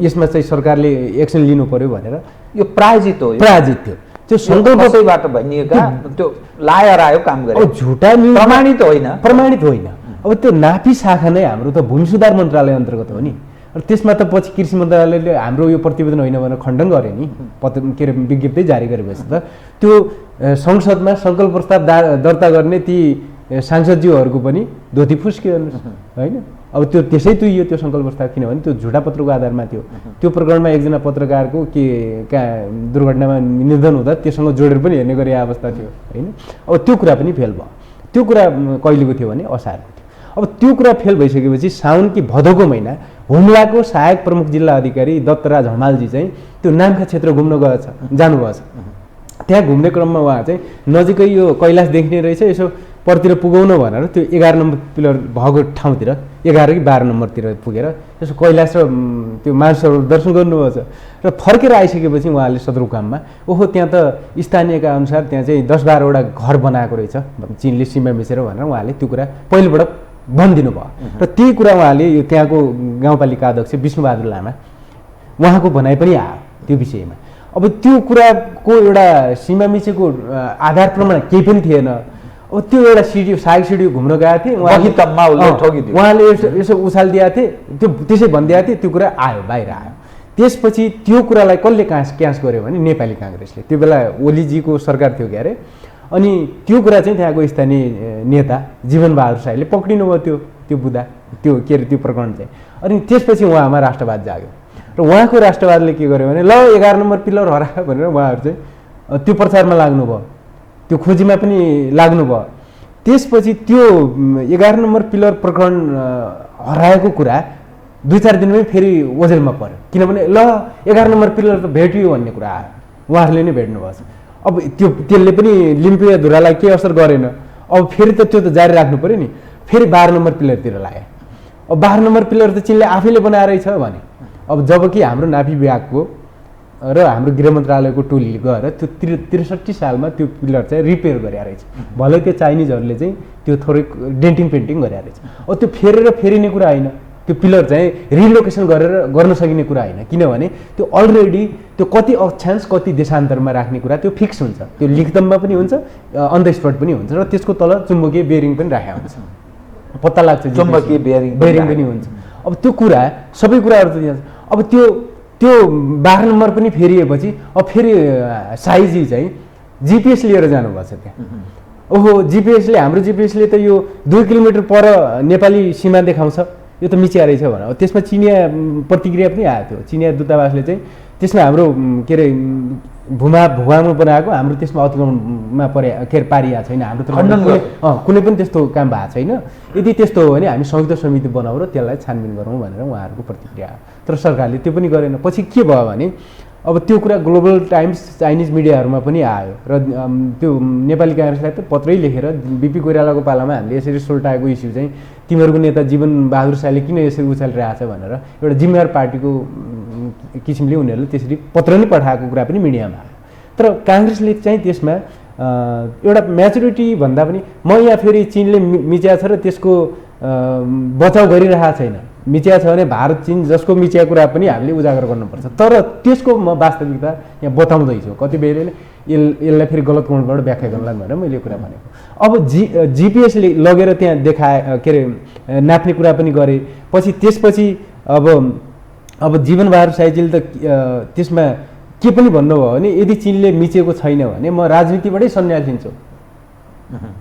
यसमा चाहिँ सरकारले एक्सन लिनु पर्यो भनेर यो प्रायोजित हो, प्रायोजित थियो। त्यो सङ्कल्पबाट भनिएका त्यो लायर आयो काम गरे। अब झुटा न्युज प्रमाणित होइन, प्रमाणित होइन। अब त्यो नापी शाखा नै हाम्रो त भूमि सुधार मन्त्रालय अन्तर्गत हो नि। र त्यसमा त पछि कृषि मन्त्रालयले हाम्रो यो प्रतिवेदन होइन भनेर खण्डन गरे नि, के अरे विज्ञप्ति जारी गरेपछि त त्यो संसदमा सङ्कल्प प्रस्ताव दर्ता गर्ने ती सांसदज्यूहरूको पनि धोती फुस्क्यो होइन। अब त्यो त्यसै तुइयो त्यो सङ्कल्प प्रस्ताव, किनभने त्यो झुटा पत्रको आधारमा थियो। त्यो प्रकरणमा एकजना पत्रकारको दुर्घटनामा निधन हुँदा त्योसँग जोडेर पनि हेर्ने गरे अवस्था थियो होइन। अब त्यो कुरा पनि फेल भयो। त्यो कुरा कहिलेको थियो भने असारको थियो। अब त्यो कुरा फेल भइसकेपछि साउन कि भदौको महिना हुम्लाको सहायक प्रमुख जिल्ला अधिकारी दत्तराज हमालजी चाहिँ त्यो नाम्खा क्षेत्र घुम्न जानुभएछ। त्यहाँ घुम्ने क्रममा उहाँ चाहिँ नजिकै यो कैलाश देख्ने रहेछ, यसो परतिर पुगाउन भनेर त्यो 11 नम्बर पिलर भएको ठाउँतिर 11 कि 12 नम्बरतिर पुगेर यसो कैलाश र त्यो मानसरोवर दर्शन गर्नुभएछ। र फर्केर आइसकेपछि उहाँले सदरमुकाममा ओहो त्यहाँ त स्थानीयका अनुसार त्यहाँ चाहिँ 10-12वटा घर बनाएको रहेछ चीनले सीमा मिचेर भनेर उहाँले त्यो कुरा पहिलोपटक भनिदिनु भयो। र त्यही कुरा उहाँले यो त्यहाँको गाउँपालिका अध्यक्ष विष्णुबहादुर लामा उहाँको भनाइ पनि आयो त्यो विषयमा। अब त्यो कुराको एउटा सीमा मिचेको आधार प्रमाण केही पनि थिएन। अब त्यो एउटा सहायक सिडियो घुम्न गएको थिएँ, उहाँले यसो उछाल दिएको थिए, त्यो त्यसै भनिदिएको थिए, त्यो कुरा आयो बाहिर आयो। त्यसपछि त्यो कुरालाई कसले क्यास गर्यो भने नेपाली काङ्ग्रेसले। त्यो बेला ओलीजीको सरकार थियो क्यारे। अनि त्यो कुरा चाहिँ त्यहाँको स्थानीय नेता जीवनबहादुर साईले पक्रिनु भयो त्यो बुदा, त्यो के अरे त्यो प्रकरण चाहिँ। अनि त्यसपछि उहाँमा राष्ट्रवाद जाग्यो र उहाँको राष्ट्रवादले के गर्यो भने ल 11 नम्बर पिलर हरायो भनेर उहाँहरू चाहिँ त्यो प्रचारमा लाग्नुभयो, त्यो खोजीमा पनि लाग्नुभयो। त्यसपछि त्यो 11 नम्बर पिलर प्रकरण हराएको कुरा 2-4 दिनमै फेरि ओझेलमा पर्यो, किनभने ल 11 नम्बर पिलर त भेटियो भन्ने कुरा आयो, उहाँहरूले नै भेट्नुभएछ। अब त्यसले पनि लिम्पियाधुरालाई केही असर गरेन। अब फेरि त त्यो त जारी राख्नु पऱ्यो नि, फेरि 12 नम्बर पिलरतिर लाग्यो। अब 12 नम्बर पिलर त चीनले आफैले बनाएर रहेछ भने। अब जबकि हाम्रो नापी विभागको र हाम्रो गृह मन्त्रालयको टोलीले गएर त्यो 63 सालमा त्यो पिलर चाहिँ रिपेयर गरे रहेछ। भलै त्यो चाइनिजहरूले चाहिँ त्यो थोरै डेन्टिङ पेन्टिङ गरे रहेछ। अब त्यो फेरिने कुरा होइन, त्यो पिलर चाहिँ रिलोकेसन गर्न सकिने कुरा होइन, किनभने त्यो अलरेडी त्यो कति अक्षांश कति देशान्तरमा राख्ने कुरा त्यो फिक्स हुन्छ, त्यो लिखदममा पनि हुन्छ, अन द स्पट पनि हुन्छ, र त्यसको तल चुम्बकीय बेरिङ पनि राखेको हुन्छ, पत्ता लाग्छ चुम्बकीय बेरिङ पनि हुन्छ। अब त्यो कुरा सबै कुराहरू त अब त्यो त्यो 12 नम्बर पनि फेरिएपछि अब फेरि साइजी चाहिँ जिपिएस लिएर जानुभएको छ त्यहाँ। ओहो जिपिएसले हाम्रो जिपिएसले त यो 2 किलोमिटर पर नेपाली सीमा देखाउँछ, यो त मिचिया रहेछ भनेर त्यसमा चिनिया प्रतिक्रिया पनि आएको थियो। चिनिया दूतावासले चाहिँ त्यसमा हाम्रो के अरे भूभागमा बनाएको हाम्रो त्यसमा अतिक्रमणमा पारिया छैन, हाम्रो त कुनै पनि त्यस्तो काम भएको छैन। यदि त्यस्तो हो भने हामी संयुक्त समिति बनाऊ र त्यसलाई छानबिन गरौँ भनेर उहाँहरूको प्रतिक्रिया आयो। तर सरकारले त्यो पनि गरेन। पछि के भयो भने अब त्यो कुरा ग्लोबल टाइम्स चाइनिज मिडियाहरूमा पनि आयो र त्यो नेपाली काङ्ग्रेसलाई त पत्रै लेखेर बिपी कोइरालाको पालामा हामीले यसरी सोल्टाएको इस्यु चाहिँ तिमीहरूको नेता जीवन बहादुर शाहले किन यसरी उचालिरहेछ भनेर एउटा जिम्मेवार पार्टीको किसिमले उनीहरूले त्यसरी पत्र नै पठाएको कुरा पनि मिडियामा आयो। तर काङ्ग्रेसले चाहिँ त्यसमा एउटा म्याचुरिटी भन्दा पनि म यहाँ फेरि चिनले मिच्या छ र त्यसको बचाउ गरिरहेको छैन, मिचिया छ भने भारत चीन जसको मिचिया कुरा पनि हामीले उजागर गर्नुपर्छ। तर त्यसको म वास्तविकता यहाँ बताउँदैछु, कति बेलाले यसलाई फेरि गलत कोणबाट व्याख्या गर्नलाई भनेर मैले यो कुरा भनेको। अब जिपिएसले लगेर त्यहाँ देखाए के अरे नाप्ने कुरा पनि गरे। त्यसपछि अब जीवन बहादुर शाहजीले त त्यसमा के पनि भन्नुभयो भने यदि चीनले मिचेको छैन भने म राजनीतिबाटै सन्यास लिन्छु।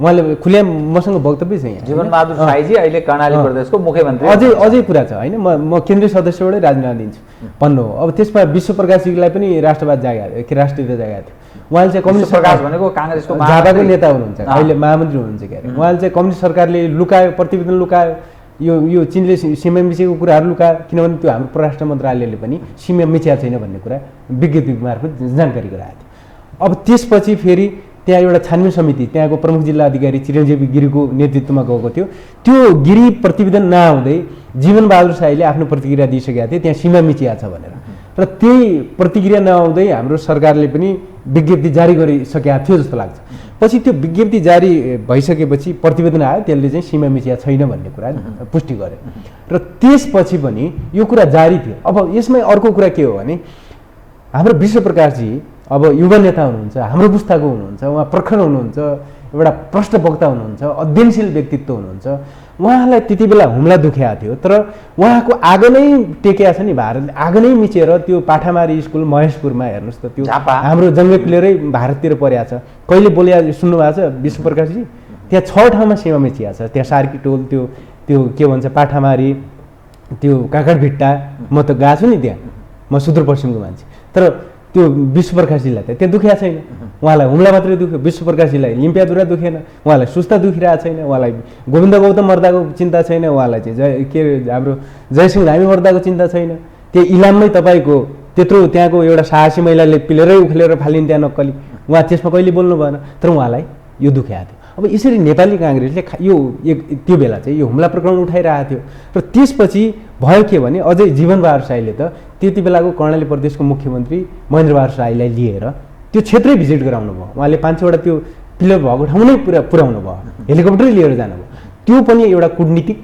उहाँले खुल्याम मसँग वक्तव्य छ यहाँ। जीवन बहादुर शाहजी अहिले कर्णाली प्रदेशको मुख्यमन्त्री अझै कुरा छ होइन, म केन्द्रीय सदस्यबाटै राजीनामा दिन्छु भन्नु हो। अब त्यसमा विश्व प्रकाशजीलाई पनि राष्ट्रवाद जागा कि राष्ट्रियता जागा थियो। उहाँले चाहिँ कम्युनिस्ट प्रकाश भनेको काङ्ग्रेसको झापाको नेता हुनुहुन्छ, अहिले महामन्त्री हुनुहुन्छ के अरे। उहाँले चाहिँ कम्युनिस्ट सरकारले लुकायो, प्रतिवेदन लुकायो, यो चीनले सीमा मिचेको कुराहरू लुकायो, किनभने त्यो हाम्रो परराष्ट्र मन्त्रालयले पनि सीमा मिचिया छैन भन्ने कुरा विज्ञप्ति मार्फत जानकारी गराएको थियो। अब त्यसपछि फेरि त्यहाँ एउटा छानबिन समिति त्यहाँको प्रमुख जिल्ला अधिकारी चिरञ्जीवी गिरीको नेतृत्वमा गएको थियो। त्यो गिरी प्रतिवेदन नआउँदै जीवन बहादुर शाहले आफ्नो प्रतिक्रिया दिइसकेका थिए त्यहाँ सीमा मिचिया छ भनेर। र त्यही प्रतिक्रिया नआउँदै हाम्रो सरकारले पनि विज्ञप्ति जारी गरिसकेका थियो जस्तो लाग्छ। पछि त्यो विज्ञप्ति जारी भइसकेपछि प्रतिवेदन आयो, त्यसले चाहिँ सीमा मिचिया छैन भन्ने कुरा पुष्टि गर्यो। र त्यसपछि पनि यो कुरा जारी थियो। अब यसमै अर्को कुरा के हो भने हाम्रो विश्व प्रकाशजी अब युवा नेता हुनुहुन्छ, हाम्रो पुस्ताको हुनुहुन्छ, उहाँ प्रखर हुनुहुन्छ, एउटा प्रष्ट वक्ता हुनुहुन्छ, अध्ययनशील व्यक्तित्व हुनुहुन्छ। उहाँलाई त्यति बेला हुम्ला दुख्या थियो, तर उहाँको आगो नै टेकेको छ नि भारतले, आगो नै मिचेर त्यो पाठामारी स्कुल महेशपुरमा हेर्नुहोस् त, त्यो हाम्रो जङ्गे प्लेयरै भारततिर परेको छ। कहिले बोल्या सुन्नुभएको छ विश्व प्रकाशजी? त्यहाँ 6 ठाउँमा सीमा मिचिया छ। त्यहाँ सार्की टोल, त्यो के भन्छ पाठामारी, त्यो काँकडभिट्टा, म त गएको छु नि त्यहाँ, म सुदूरपश्चिमको मान्छे। तर त्यो विश्व प्रकाशजीलाई त त्यहाँ दुखेको छैन, उहाँलाई हुम्ला मात्रै दुख्यो। विश्व प्रकाशजीलाई लिम्पियाधुरा दुखेन, उहाँलाई सुस्ता दुखिरहेको छैन, उहाँलाई गोविन्द गौतम मर्दाको चिन्ता छैन, उहाँलाई चाहिँ के हाम्रो जयसिंह धामी मर्दाको चिन्ता छैन। त्यो इलाममै तपाईँको त्यत्रो त्यहाँको एउटा साहसी महिलाले पिलेरै उखेलेर फालिन् त्यहाँ नक्कली, उहाँ त्यसमा कहिले बोल्नु भएन, तर उहाँलाई यो दुखेको थियो। अब यसरी नेपाली काङ्ग्रेसले यो त्यो बेला चाहिँ यो हुम्ला प्रकरण उठाइरहेको थियो। र त्यसपछि भयो के भने अझै जीवन बहादुर शाहले त त्यति बेलाको कर्णाली प्रदेशको मुख्यमन्त्री महेन्द्र बहादुर शाहलाई लिएर त्यो क्षेत्रै भिजिट गराउनु भयो। उहाँले 5वटा त्यो पिलर भएको ठाउँ नै पुर्याउनु भयो, हेलिकप्टरै लिएर जानुभयो। त्यो पनि एउटा कूटनीतिक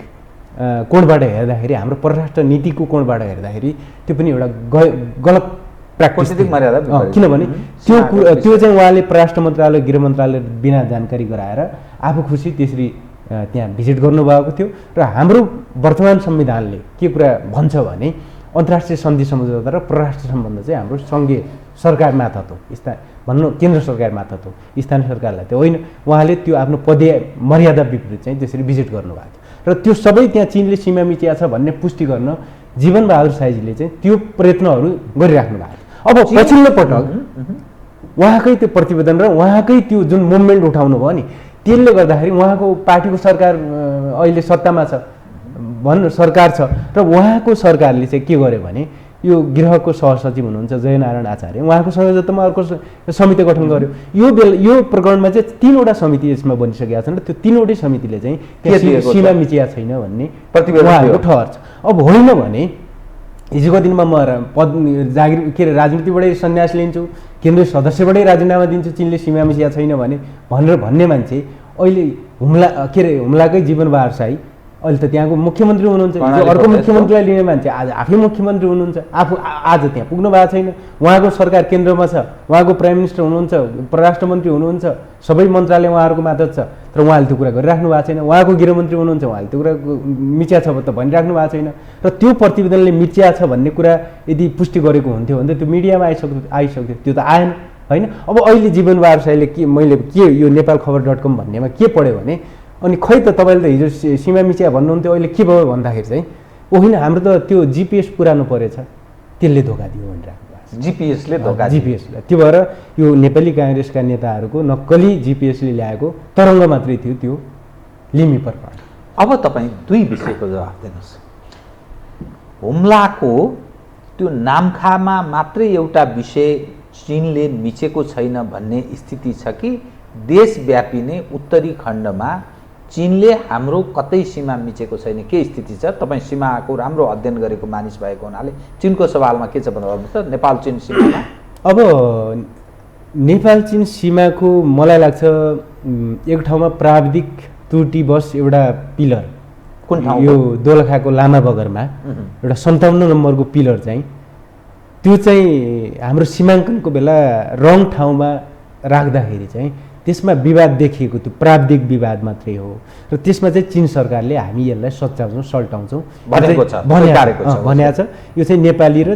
कोणबाट हेर्दाखेरि, हाम्रो परराष्ट्र नीतिको कोणबाट हेर्दाखेरि त्यो पनि एउटा गलत प्र्याक्टिस, किनभने त्यो चाहिँ उहाँले परराष्ट्र मन्त्रालय गृह मन्त्रालय बिना जानकारी गराएर आफू खुसी त्यसरी त्यहाँ भिजिट गर्नुभएको थियो। र हाम्रो वर्तमान संविधानले के कुरा भन्छ भने अन्तर्राष्ट्रिय सन्धि सम्झौता र परराष्ट्र सम्बन्ध चाहिँ हाम्रो सङ्घीय सरकार माथत हो, भन्नु केन्द्र सरकार माथत हो, स्थानीय सरकारलाई त्यो होइन। उहाँले त्यो आफ्नो पदीय मर्यादा विपरीत चाहिँ त्यसरी भिजिट गर्नुभएको थियो। र त्यो सबै त्यहाँ चीनले सीमा मिचिया छ भन्ने पुष्टि गर्न जीवन बहादुर शाहजीले चाहिँ त्यो प्रयत्नहरू गरिराख्नु भएको थियो। अब पछिल्लो पटक उहाँकै त्यो प्रतिवेदन र उहाँकै त्यो जुन मुभमेन्ट उठाउनु भयो नि, त्यसले गर्दाखेरि उहाँको पार्टीको सरकार अहिले सत्तामा छ, सरकार छ। र उहाँको सरकारले चाहिँ के गर्यो भने यो गृहको सहसचिव हुनुहुन्छ जयनारायण आचार्य, उहाँको संयोजकतामा अर्को समिति गठन गर्यो। यो प्रकरणमा चाहिँ 3वटा समिति यसमा बनिसकेका छन् र त्यो 3वटै समितिले चाहिँ सीमा मिचिया छैन भन्ने उहाँहरूको ठहर छ। अब होइन भने हिजोको दिनमा म जागिर के अरे राजनीतिबाटै सन्यास लिन्छु, केन्द्रीय सदस्यबाटै राजीनामा दिन्छु चिनले सीमा मिचिया छैन भनेर भन्ने मान्छे अहिले हुम्लाकै जीवन बहादुर शाही अहिले त त्यहाँको मुख्यमन्त्री हुनुहुन्छ। अर्को मुख्यमन्त्रीलाई लिने मान्छे आज आफै मुख्यमन्त्री हुनुहुन्छ, आफू आज त्यहाँ पुग्नु भएको छैन। उहाँको सरकार केन्द्रमा छ, उहाँको प्राइम मिनिस्टर हुनुहुन्छ, परराष्ट्र मन्त्री हुनुहुन्छ, सबै मन्त्रालय उहाँहरूको मातहत छ। तर उहाँले त्यो कुरा गरिराख्नु भएको छैन। उहाँको गृहमन्त्री हुनुहुन्छ, उहाँले त्यो कुरा मिच्या छ त भनिराख्नु भएको छैन। र त्यो प्रतिवेदनले मिच्या छ भन्ने कुरा यदि पुष्टि गरेको हुन्थ्यो भने त त्यो मिडियामा आइसक्थ्यो, त्यो त आएन होइन। अब अहिले जीवनबहादुर साईले मैले यो नेपालखबर.com भन्नेमा के पढ्यो भने अनि खै त तपाईँले त हिजो सीमा मिच्या भन्नुहुन्थ्यो, अहिले के भयो भन्दाखेरि चाहिँ होइन हाम्रो त त्यो जिपिएस पुरानो परेछ त्यसले धोका दियो भनिराख्नु भएको छ। जिपिएसले धोका जिपिएसले त्यो भएर यो नेपाली काङ्ग्रेसका नेताहरूको नक्कली जिपिएसले ल्याएको तरङ्ग मात्रै थियो त्यो लिमी प्रकरण। अब तपाईँ दुई विषयको जवाफ दिनुहोस्। हुम्लाको त्यो नामखामा मात्रै एउटा विषय चीनले मिचेको छैन भन्ने स्थिति छ कि देशव्यापी नै उत्तरी खण्डमा चीनले हाम्रो कतै सीमा मिचेको छैन, के स्थिति छ? तपाईँ सीमाको राम्रो अध्ययन गरेको मानिस भएको हुनाले चीनको सवालमा के छ भन्नुहुन्छ नेपाल चीन सीमामा? अब नेपाल चीन सीमाको मलाई लाग्छ एक ठाउँमा प्राविधिक त्रुटिवश एउटा पिलर, कुन ठाउँ? यो दोलखाको लामा बगरमा एउटा 57 नम्बरको पिलर चाहिँ त्यो चाहिँ हाम्रो सीमाङ्कनको बेला रङ ठाउँमा राख्दाखेरि चाहिँ त्यसमा विवाद देखिएको त्यो प्राविधिक विवाद मात्रै हो र त्यसमा चाहिँ चीन सरकारले हामी यसलाई सच्याउँछौँ सल्टाउँछौँ भनेको छ। यो चाहिँ नेपाली र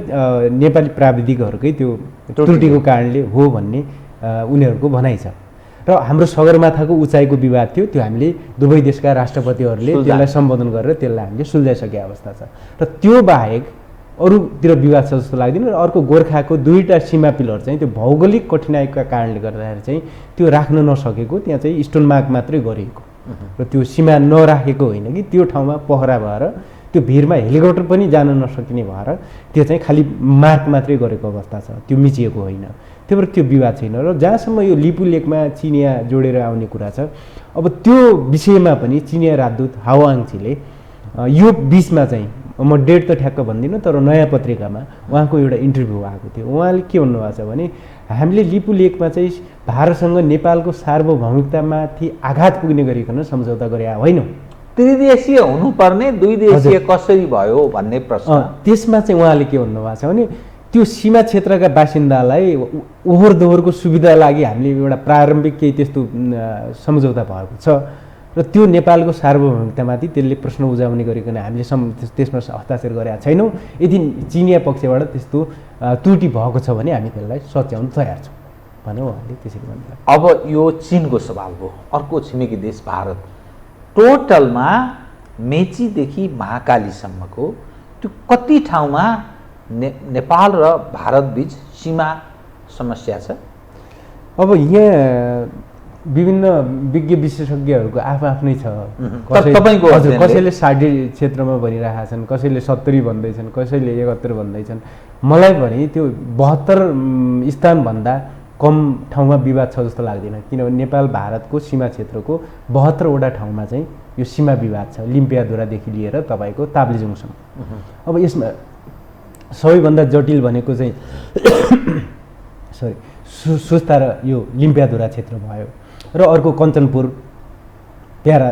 नेपाली प्राविधिकहरूकै त्यो त्रुटिको कारणले हो भन्ने उनीहरूको भनाइ छ। र हाम्रो सगरमाथाको उचाइको विवाद थियो, त्यो हामीले दुवै देशका राष्ट्रपतिहरूले त्यसलाई सम्बोधन गरेर त्यसलाई हामीले सुल्झाइसके अवस्था छ। र त्यो बाहेक अरूतिर विवाद छ जस्तो लाग्दैन। र अर्को गोर्खाको दुईवटा सीमा पिलर चाहिँ त्यो भौगोलिक कठिनाइका कारणले गर्दाखेरि चाहिँ त्यो राख्न नसकेको, त्यहाँ चाहिँ स्टोन मार्क मात्रै गरिएको र त्यो सीमा नराखेको होइन कि त्यो ठाउँमा पहरा भएर त्यो भिरमा हेलिकप्टर पनि जान नसकिने भएर त्यो चाहिँ खालि मार्क मात्रै गरेको अवस्था छ, त्यो मिचिएको होइन। त्यही भएर त्यो विवाद छैन। र जहाँसम्म यो लिपु लेकमा चिनिया जोडेर आउने कुरा छ, अब त्यो विषयमा पनि चिनिया राजदूत हावाङछीले यो बिचमा चाहिँ म डेट त ठ्याक्क भन्दिनँ तर नयाँ पत्रिकामा उहाँको एउटा इन्टरभ्यू आएको थियो। उहाँले के भन्नुभएको छ भने हामीले लिपु लेकमा चाहिँ भारतसँग नेपालको सार्वभौमिकतामाथि आघात पुग्ने गरिकन सम्झौता गरे होइनौँ, त्रिदेशीय हुनुपर्ने दुई देशीय कसरी भयो भन्ने प्रश्न। त्यसमा चाहिँ उहाँले के भन्नुभएको छ भने त्यो सीमा क्षेत्रका बासिन्दालाई ओहोर दोहोरको सुविधा लागि हामीले एउटा प्रारम्भिक केही त्यस्तो सम्झौता भएको छ र त्यो नेपालको सार्वभौमिकतामाथि त्यसले प्रश्न उठाउने गरिकन हामीले त्यसमा हस्ताक्षर गरेका छैनौँ। यदि चिनिया पक्षबाट त्यस्तो त्रुटि भएको छ भने हामी त्यसलाई सच्याउन तयार छौँ भने उहाँले त्यसरी भन्नुभयो। अब यो चीनको सवाल हो। अर्को छिमेकी देश भारत, टोटलमा मेचीदेखि महाकालीसम्मको त्यो कति ठाउँमा नेपाल र भारत बीच सीमा समस्या छ? अब यहाँ विभिन्न विज्ञ विशेषज्ञहरूको आफ्नै छ। कसैले 60 क्षेत्रमा भनिरहेका छन्, कसैले 70 भन्दैछन्, कसैले 71 भन्दैछन्। मलाई भने त्यो 72 स्थानभन्दा कम ठाउँमा विवाद छ जस्तो लाग्दैन, किनभने नेपाल भारतको सीमा क्षेत्रको 72वटा ठाउँमा चाहिँ यो सीमा विवाद छ, लिम्पियाधुरादेखि लिएर तपाईँको ताप्लेजुङसम्म। अब यसमा सबैभन्दा जटिल भनेको चाहिँ सुस्ता र यो लिम्पियाधुरा क्षेत्र भयो र अर्को कञ्चनपुर प्यारा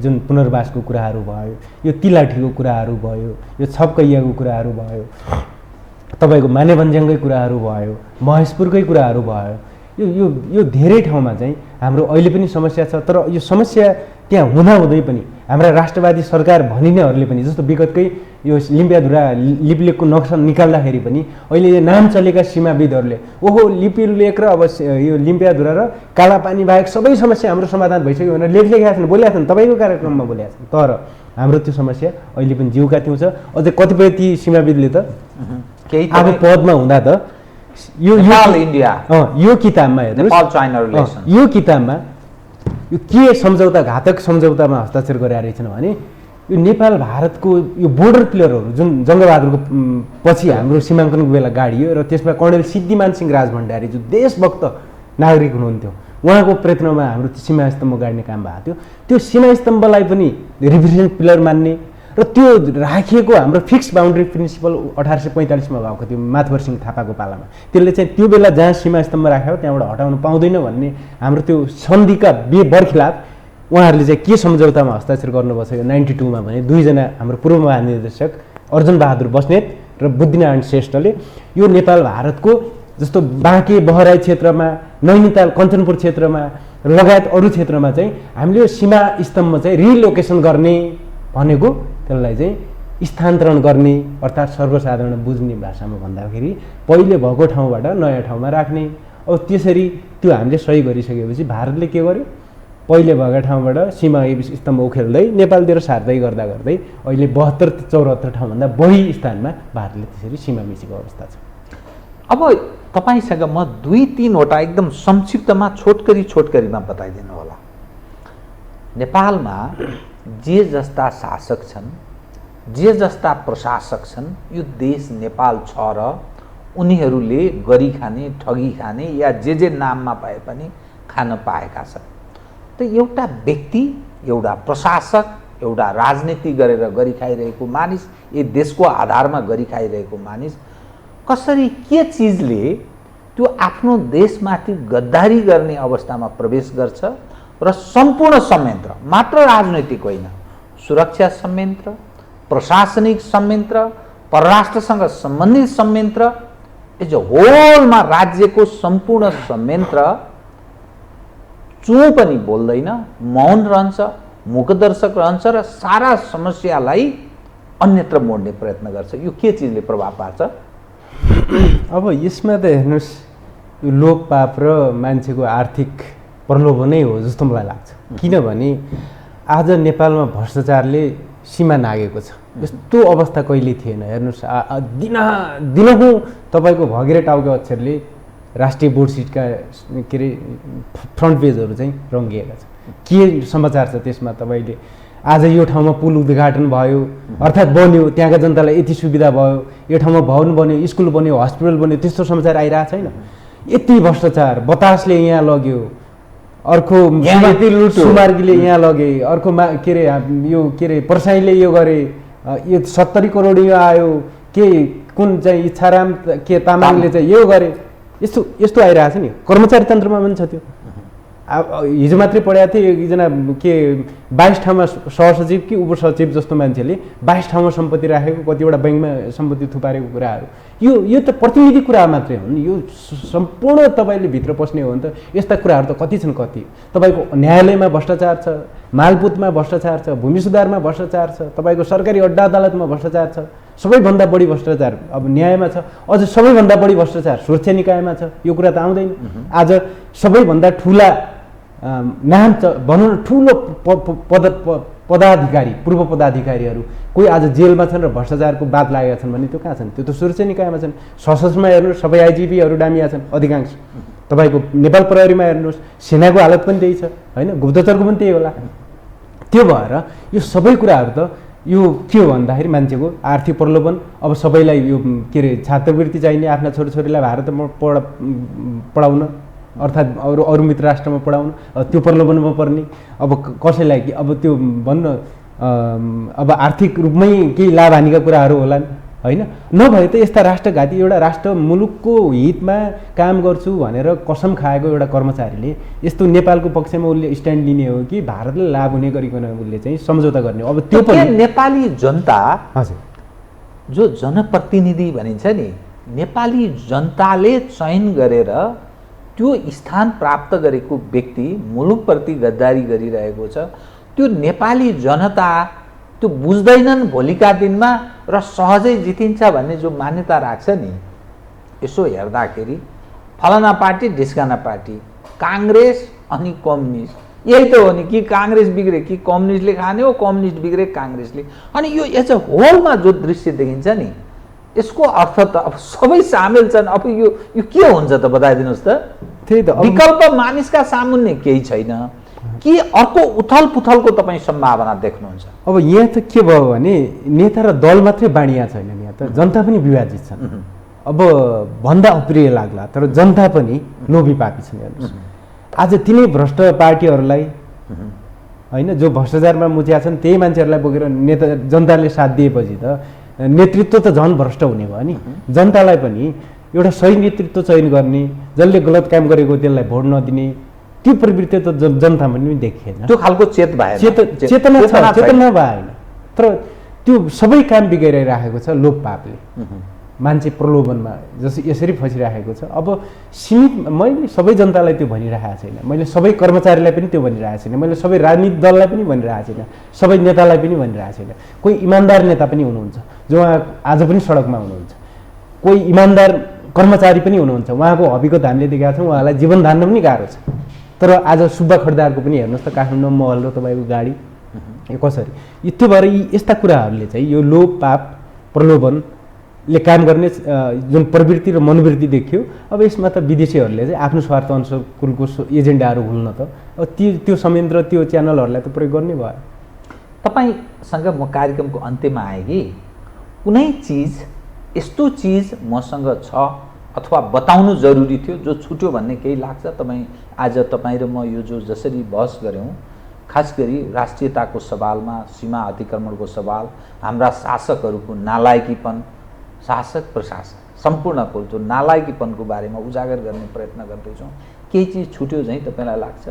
जुन पुनर्वासको कुराहरू भयो, यो तिलाठीको कुराहरू भयो, यो छपकैयाको कुराहरू भयो, तपाईँको मानेभन्ज्याङकै कुराहरू भयो, महेशपुरकै कुराहरू भयो। यो धेरै ठाउँमा चाहिँ हाम्रो अहिले पनि समस्या छ। तर यो समस्या त्यहाँ हुँदाहुँदै पनि हाम्रा राष्ट्रवादी सरकार भनिनेहरूले पनि जस्तो विगतकै यो लिम्पियाधुरा लिपुलेकको नक्सा निकाल्दाखेरि पनि अहिले नाम चलेका सीमाविदहरूले ओहो लिपुलेक र अब यो लिम्पियाधुरा र कालापानी बाहेक सबै समस्या हाम्रो समाधान भइसक्यो भनेर लेखेका छन्, बोलेका छन्, तपाईँको कार्यक्रममा बोलेका छन्। तर हाम्रो त्यो समस्या अहिले पनि जिउका थियौँ छ। अझै कतिपय ती सीमाविदले त केही अब पदमा हुँदा त यो किताबमा हेर्नुहोस्, यो किताबमा यो के सम्झौता घातक सम्झौतामा हस्ताक्षर गरेका रहेछन् भने यो नेपाल भारतको यो बोर्डर पिलरहरू जुन जङ्गबहादुरको पछि हाम्रो सीमाङ्कनको बेला गाडियो र त्यसमा कर्णेल सिद्धिमान सिंह राजभण्डारी जो देशभक्त नागरिक हुनुहुन्थ्यो, उहाँको प्रयत्नमा हाम्रो सीमा स्तम्भ गाड्ने काम भएको थियो। त्यो सीमा स्तम्भलाई पनि रिभर्सन पिलर मान्ने र त्यो राखिएको हाम्रो फिक्स बााउन्ड्री प्रिन्सिपल 1845मा भएको थियो माधवर सिंह थापाको पालामा। त्यसले चाहिँ त्यो बेला जहाँ सीमा स्तम्भ राख्यो त्यहाँबाट हटाउनु पाउँदैन भन्ने हाम्रो त्यो सन्धिका बरखिलाफ उहाँहरूले चाहिँ के सम्झौतामा हस्ताक्षर गर्नुभएको छ 92मा भने दुईजना हाम्रो पूर्व महानिर्देशक अर्जुन बहादुर बस्नेत र बुद्धिनारायण श्रेष्ठले यो नेपाल भारतको जस्तो बाँके बहराई क्षेत्रमा, नैनीताल कञ्चनपुर क्षेत्रमा लगायत अरू क्षेत्रमा चाहिँ हामीले यो सीमा स्तम्भ चाहिँ रिलोकेसन गर्ने भनेको त्यसलाई चाहिँ स्थानान्तरण गर्ने अर्थात् सर्वसाधारण बुझ्ने भाषामा भन्दाखेरि पहिले भएको ठाउँबाट नयाँ ठाउँमा राख्ने। अब त्यसरी त्यो हामीले सही गरिसकेपछि भारतले के गर्यो, पहिले भएको ठाउँबाट सीमा स्तम्भ उखेल्दै नेपालतिर सार्दै गर्दा गर्दै अहिले 72-74 ठाउँभन्दा बढी स्थानमा भारतले त्यसरी सीमा मिचेको अवस्था छ। अब तपाईसँग म 2-3 वटा एकदम संक्षिप्तमा छोटकरीमा बताइदिनु होला। नेपालमा जे जस्ता शासक छन्, जे जस्ता प्रशासक छन्, यो देश नेपाल छ र उनीहरूले गरी खाने, ठगी खाने या जे नाममा भए पनि खान पाएका छन्। त एउटा व्यक्ति, एउटा प्रशासक, एउटा राजनीति गरेर गरी खाइरहेको मानिस, यी देशको आधारमा गरी खाइरहेको मानिस कसरी के चिजले त्यो आफ्नो देशमाथि गद्दारी गर्ने अवस्थामा प्रवेश गर्छ र सम्पूर्ण संयन्त्र, मात्र राजनैतिक होइन, सुरक्षा संयन्त्र, प्रशासनिक संयन्त्र, परराष्ट्रसँग सम्बन्धित संयन्त्र, एज अ होलमा राज्यको सम्पूर्ण संयन्त्र चुँ पनि बोल्दैन, मौन रहन्छ, मूकदर्शक रहन्छ र सारा समस्यालाई अन्यत्र मोड्ने प्रयत्न गर्छ। यो के चिजले प्रभाव पार्छ? अब यसमा त हेर्नुहोस्, यो लोकपाप र मान्छेको आर्थिक प्रलोभनै हो जस्तो मलाई लाग्छ। किनभने आज नेपालमा भ्रष्टाचारले सीमा नागेको छ। यस्तो अवस्था कहिले थिएन। हेर्नुहोस्, दिनहुँ तपाईँको भगेरे टाउके अक्षरले राष्ट्रिय बोर्ड सिटका के अरे फ्रन्ट पेजहरू चाहिँ रङ्गिएका छ। के समाचार छ त्यसमा? तपाईँले आज यो ठाउँमा पुल उद्घाटन भयो, अर्थात् बन्यो, त्यहाँका जनतालाई यति सुविधा भयो, यो ठाउँमा भवन बन्यो, स्कुल बन्यो, हस्पिटल बन्यो, त्यस्तो समाचार आइरहेको छैन। यति भ्रष्टाचार, बतासले यहाँ लग्यो, अर्को सुमार्गीले यहाँ लगे, अर्को के अरे यो के अरे पर्साईले यो गरे, यो 70 करोड यो आयो, के कुन चाहिँ इच्छाराम के तामाङले चाहिँ यो गरे, यस्तो आइरहेको छ नि। कर्मचारी तन्त्रमा पनि छ त्यो। हिजो मात्रै पढाएको थिएँ, एकजना के 22 ठाउँमा सहसचिव कि उपसचिव जस्तो मान्छेले 22 ठाउँमा सम्पत्ति राखेको, कतिवटा ब्याङ्कमा सम्पत्ति थुपारेको कुराहरू, यो त प्रतिनिधि कुरा मात्रै हो नि। यो सम्पूर्ण तपाईँले भित्र पस्ने हो भने त यस्ता कुराहरू त कति छन्। कति तपाईँको न्यायालयमा भ्रष्टाचार छ, मालपुतमा भ्रष्टाचार छ, भूमि सुधारमा भ्रष्टाचार छ, तपाईँको सरकारी अड्डा अदालतमा भ्रष्टाचार छ, सबैभन्दा बढी भ्रष्टाचार अब न्यायमा छ, अझ सबैभन्दा बढी भ्रष्टाचार सुरक्षा निकायमा छ। यो कुरा त आउँदैन। आज सबैभन्दा ठुला नाम भनौँ न, ठुलो पदाधिकारी, पूर्व पदाधिकारीहरू कोही आज जेलमा छन् र भ्रष्टाचारको बात लागेका छन् भने त्यो कहाँ छन्? त्यो त सुरक्षा निकायमा छन्। सशस्त्रमा हेर्नुहोस्, सबै आइजिपीहरू डामिया छन् अधिकांश। तपाईँको नेपाल प्रहरीमा हेर्नुहोस्, सेनाको हालत पनि त्यही छ होइन, गुप्तचरको पनि त्यही होला। त्यो भएर यो सबै कुराहरू त यो के हो भन्दाखेरि मान्छेको आर्थिक प्रलोभन। अब सबैलाई यो के अरे छात्रवृत्ति चाहिने, आफ्ना छोराछोरीलाई भारतमा पढाउन, अर्थात् अरू मित्र राष्ट्रमा पढाउन, त्यो प्रलोभनमा पर्ने। अब कसैलाई अब त्यो भन्न अब आर्थिक रूपमै केही लाभ हानिका कुराहरू होलान् होइन। नभए त यस्ता राष्ट्रघाती, एउटा राष्ट्र मुलुकको हितमा काम गर्छु भनेर कसम खाएको एउटा कर्मचारीले यस्तो नेपालको पक्षमा उसले स्ट्यान्ड लिने हो कि भारतले लाभ हुने गरिकन उसले चाहिँ सम्झौता गर्ने? अब त्यो पनि नेपाली जनता, हजुर, जो जनप्रतिनिधि भनिन्छ नि, नेपाली जनताले चयन गरेर त्यो स्थान प्राप्त गरेको व्यक्ति मुलुकप्रति गद्दारी गरिरहेको छ। त्यो नेपाली जनता त्यो बुझ्दैनन् भोलिका दिनमा र सहजै जितिन्छ भन्ने जो मान्यता राख्छ नि। यसो हेर्दाखेरि फलाना पार्टी, ढिस्काना पार्टी, काङ्ग्रेस अनि कम्युनिस्ट, यही त हो नि। कि काङ्ग्रेस बिग्रे कि कम्युनिस्टले खाने हो, कम्युनिस्ट बिग्रे काङ्ग्रेसले। अनि यो एज अ होलमा जो दृश्य देखिन्छ नि, यसको अर्थ त अब सबै सामेल छन्। अब यो के हुन्छ त बताइदिनुहोस् त? त्यही त विकल्प मानिसका सामुन्ने केही छैन कि अर्को उथल पुथलको तपाईँ सम्भावना देख्नुहुन्छ? अब यहाँ त के भयो भने नेता र दल मात्रै बाँडिया छैन, यहाँ त जनता पनि विभाजित छन्। अब भन्दा अप्रिय लाग्ला तर जनता पनि लोभी पापी छन्। हेर्नुहोस्, आज तिनै भ्रष्ट पार्टीहरूलाई होइन, जो भ्रष्टाचारमा मुचिया छन्, त्यही मान्छेहरूलाई बोकेर नेता जनताले साथ दिएपछि त नेतृत्व त झन् भ्रष्ट हुने भयो नि। जनतालाई पनि एउटा सही नेतृत्व चयन गर्ने, जसले गलत काम गरेको त्यसलाई भोट नदिने, त्यो प्रवृत्ति त जनतामा पनि देखिएन। त्यो खालको चेतना भएन। तर त्यो सबै काम बिगारिराखेको छ लोकपापले। मान्छे प्रलोभनमा यसरी फसिराखेको छ। अब सीमित मैले सबै जनतालाई त्यो भनिरहेको छैन, मैले सबै कर्मचारीलाई पनि त्यो भनिरहेको छैन, मैले सबै राजनीतिक दललाई पनि भनिरहेको छैन, सबै नेतालाई पनि भनिरहेको छैन। कोही इमान्दार नेता पनि हुनुहुन्छ जो उहाँ आज पनि सडकमा हुनुहुन्छ, कोही इमान्दार कर्मचारी पनि हुनुहुन्छ, उहाँको हबीगत हामीले देखाएको छौँ, उहाँलाई जीवन धान्न पनि गाह्रो छ। तर आज सुब्बा खड्दारको पनि हेर्नुहोस् त काठमाडौँ महल र तपाईँको गाडी कसरी। त्यो भएर यस्ता कुराहरूले चाहिँ यो लोभ पाप प्रलोभनले काम गर्ने जुन प्रवृत्ति र मनोवृत्ति देखियो, अब यसमा त विदेशीहरूले चाहिँ आफ्नो स्वार्थ अनुकूलको एजेन्डाहरू हुन्न त, अब त्यो संयन्त्र त्यो च्यानलहरूलाई त प्रयोग गर्नै भयो। तपाईँसँग म कार्यक्रमको अन्त्यमा आएँ कि कुनै चिज यस्तो चिज मसँग छ अथवा बताउनु जरुरी थियो जो छुट्यो भन्ने केही लाग्छ? आज तपाईँ र म यो जसरी बहस गऱ्यौँ, खास गरी राष्ट्रियताको सवालमा, सीमा अतिक्रमणको सवाल, हाम्रा शासकहरूको नालायकीपन, शासक प्रशासन सम्पूर्णको जो नालायकीपनको बारेमा उजागर गर्ने प्रयत्न गर्दैछौँ, केही चिज छुट्यो चाहिँ तपाईँलाई लाग्छ?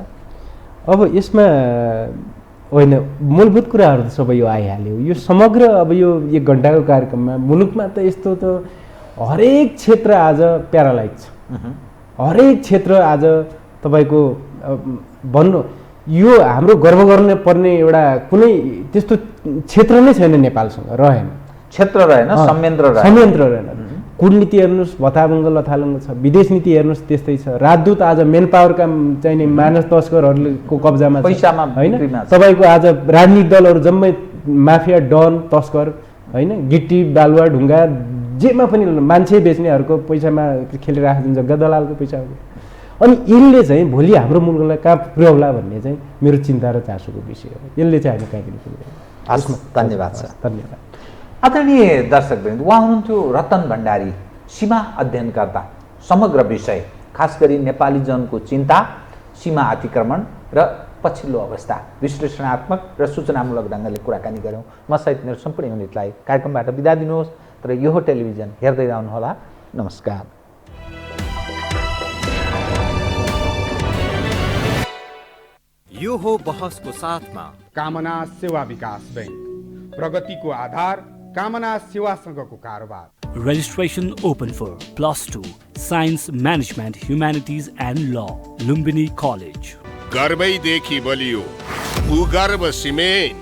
अब यसमा होइन, मूलभूत कुराहरू त सबै यो आइहाल्यो। यो समग्र अब यो 1 घन्टाको कार्यक्रममा मुलुकमा त यस्तो त हरेक क्षेत्र आज प्यारालाइज छ, हरेक क्षेत्र आज तपाईँको भन्नु यो हाम्रो गर्व गर्ने पर्ने एउटा कुनै त्यस्तो क्षेत्र नै छैन नेपालसँग, रहेन क्षेत्र रहेन, संयन्त्र रहेन। कूटनीति हेर्नुहोस् भताभङ्ग लथालङ्ग छ, विदेश नीति हेर्नुहोस् त्यस्तै छ। राजदूत आज मेन पावरका चाहिने मानस तस्करहरूको कब्जामा छ, पैसामा होइन? तपाईँको आज राजनीतिक दलहरू जम्मै माफिया, डन, तस्कर, होइन? गिट्टी बालुवा ढुङ्गा जेमा पनि मान्छे बेच्नेहरूको पैसामा खेलिरहेको हुन्छ, जग्गा दलालको पैसा हो। अनि यसले चाहिँ भोलि हाम्रो मुलुकलाई कहाँ पुर्याउला भन्ने चाहिँ मेरो चिन्ता र चासोको विषय हो। यसले चाहिँ हामी कहीँ पनि धन्यवाद छ। धन्यवाद। आदरणीय दर्शकवृन्द, उहाँ हुनुहुन्थ्यो रतन भण्डारी, सीमा अध्ययनकर्ता, समग्र विषय खास गरी नेपाली जनको चिन्ता, सीमा अतिक्रमण र पछिल्लो अवस्था विश्लेषणात्मक र सूचनामूलक ढङ्गले कुराकानी गऱ्यौँ। म सहित मेरो सम्पूर्ण युनिटलाई कार्यक्रमबाट बिदा दिनुहोस्, तर यो टेलिभिजन हेर्दै रहनुहोला। नमस्कार। यो हो बहसको साथमा कामना सेवा विकास बैंक, प्रगतिको आधार कामना सेवासँगको कारोबार। Registration open for +2 Science Management Humanities and Law, Lumbini College. गर्वैदेखि बलियो भूगर्भ सिमेन्ट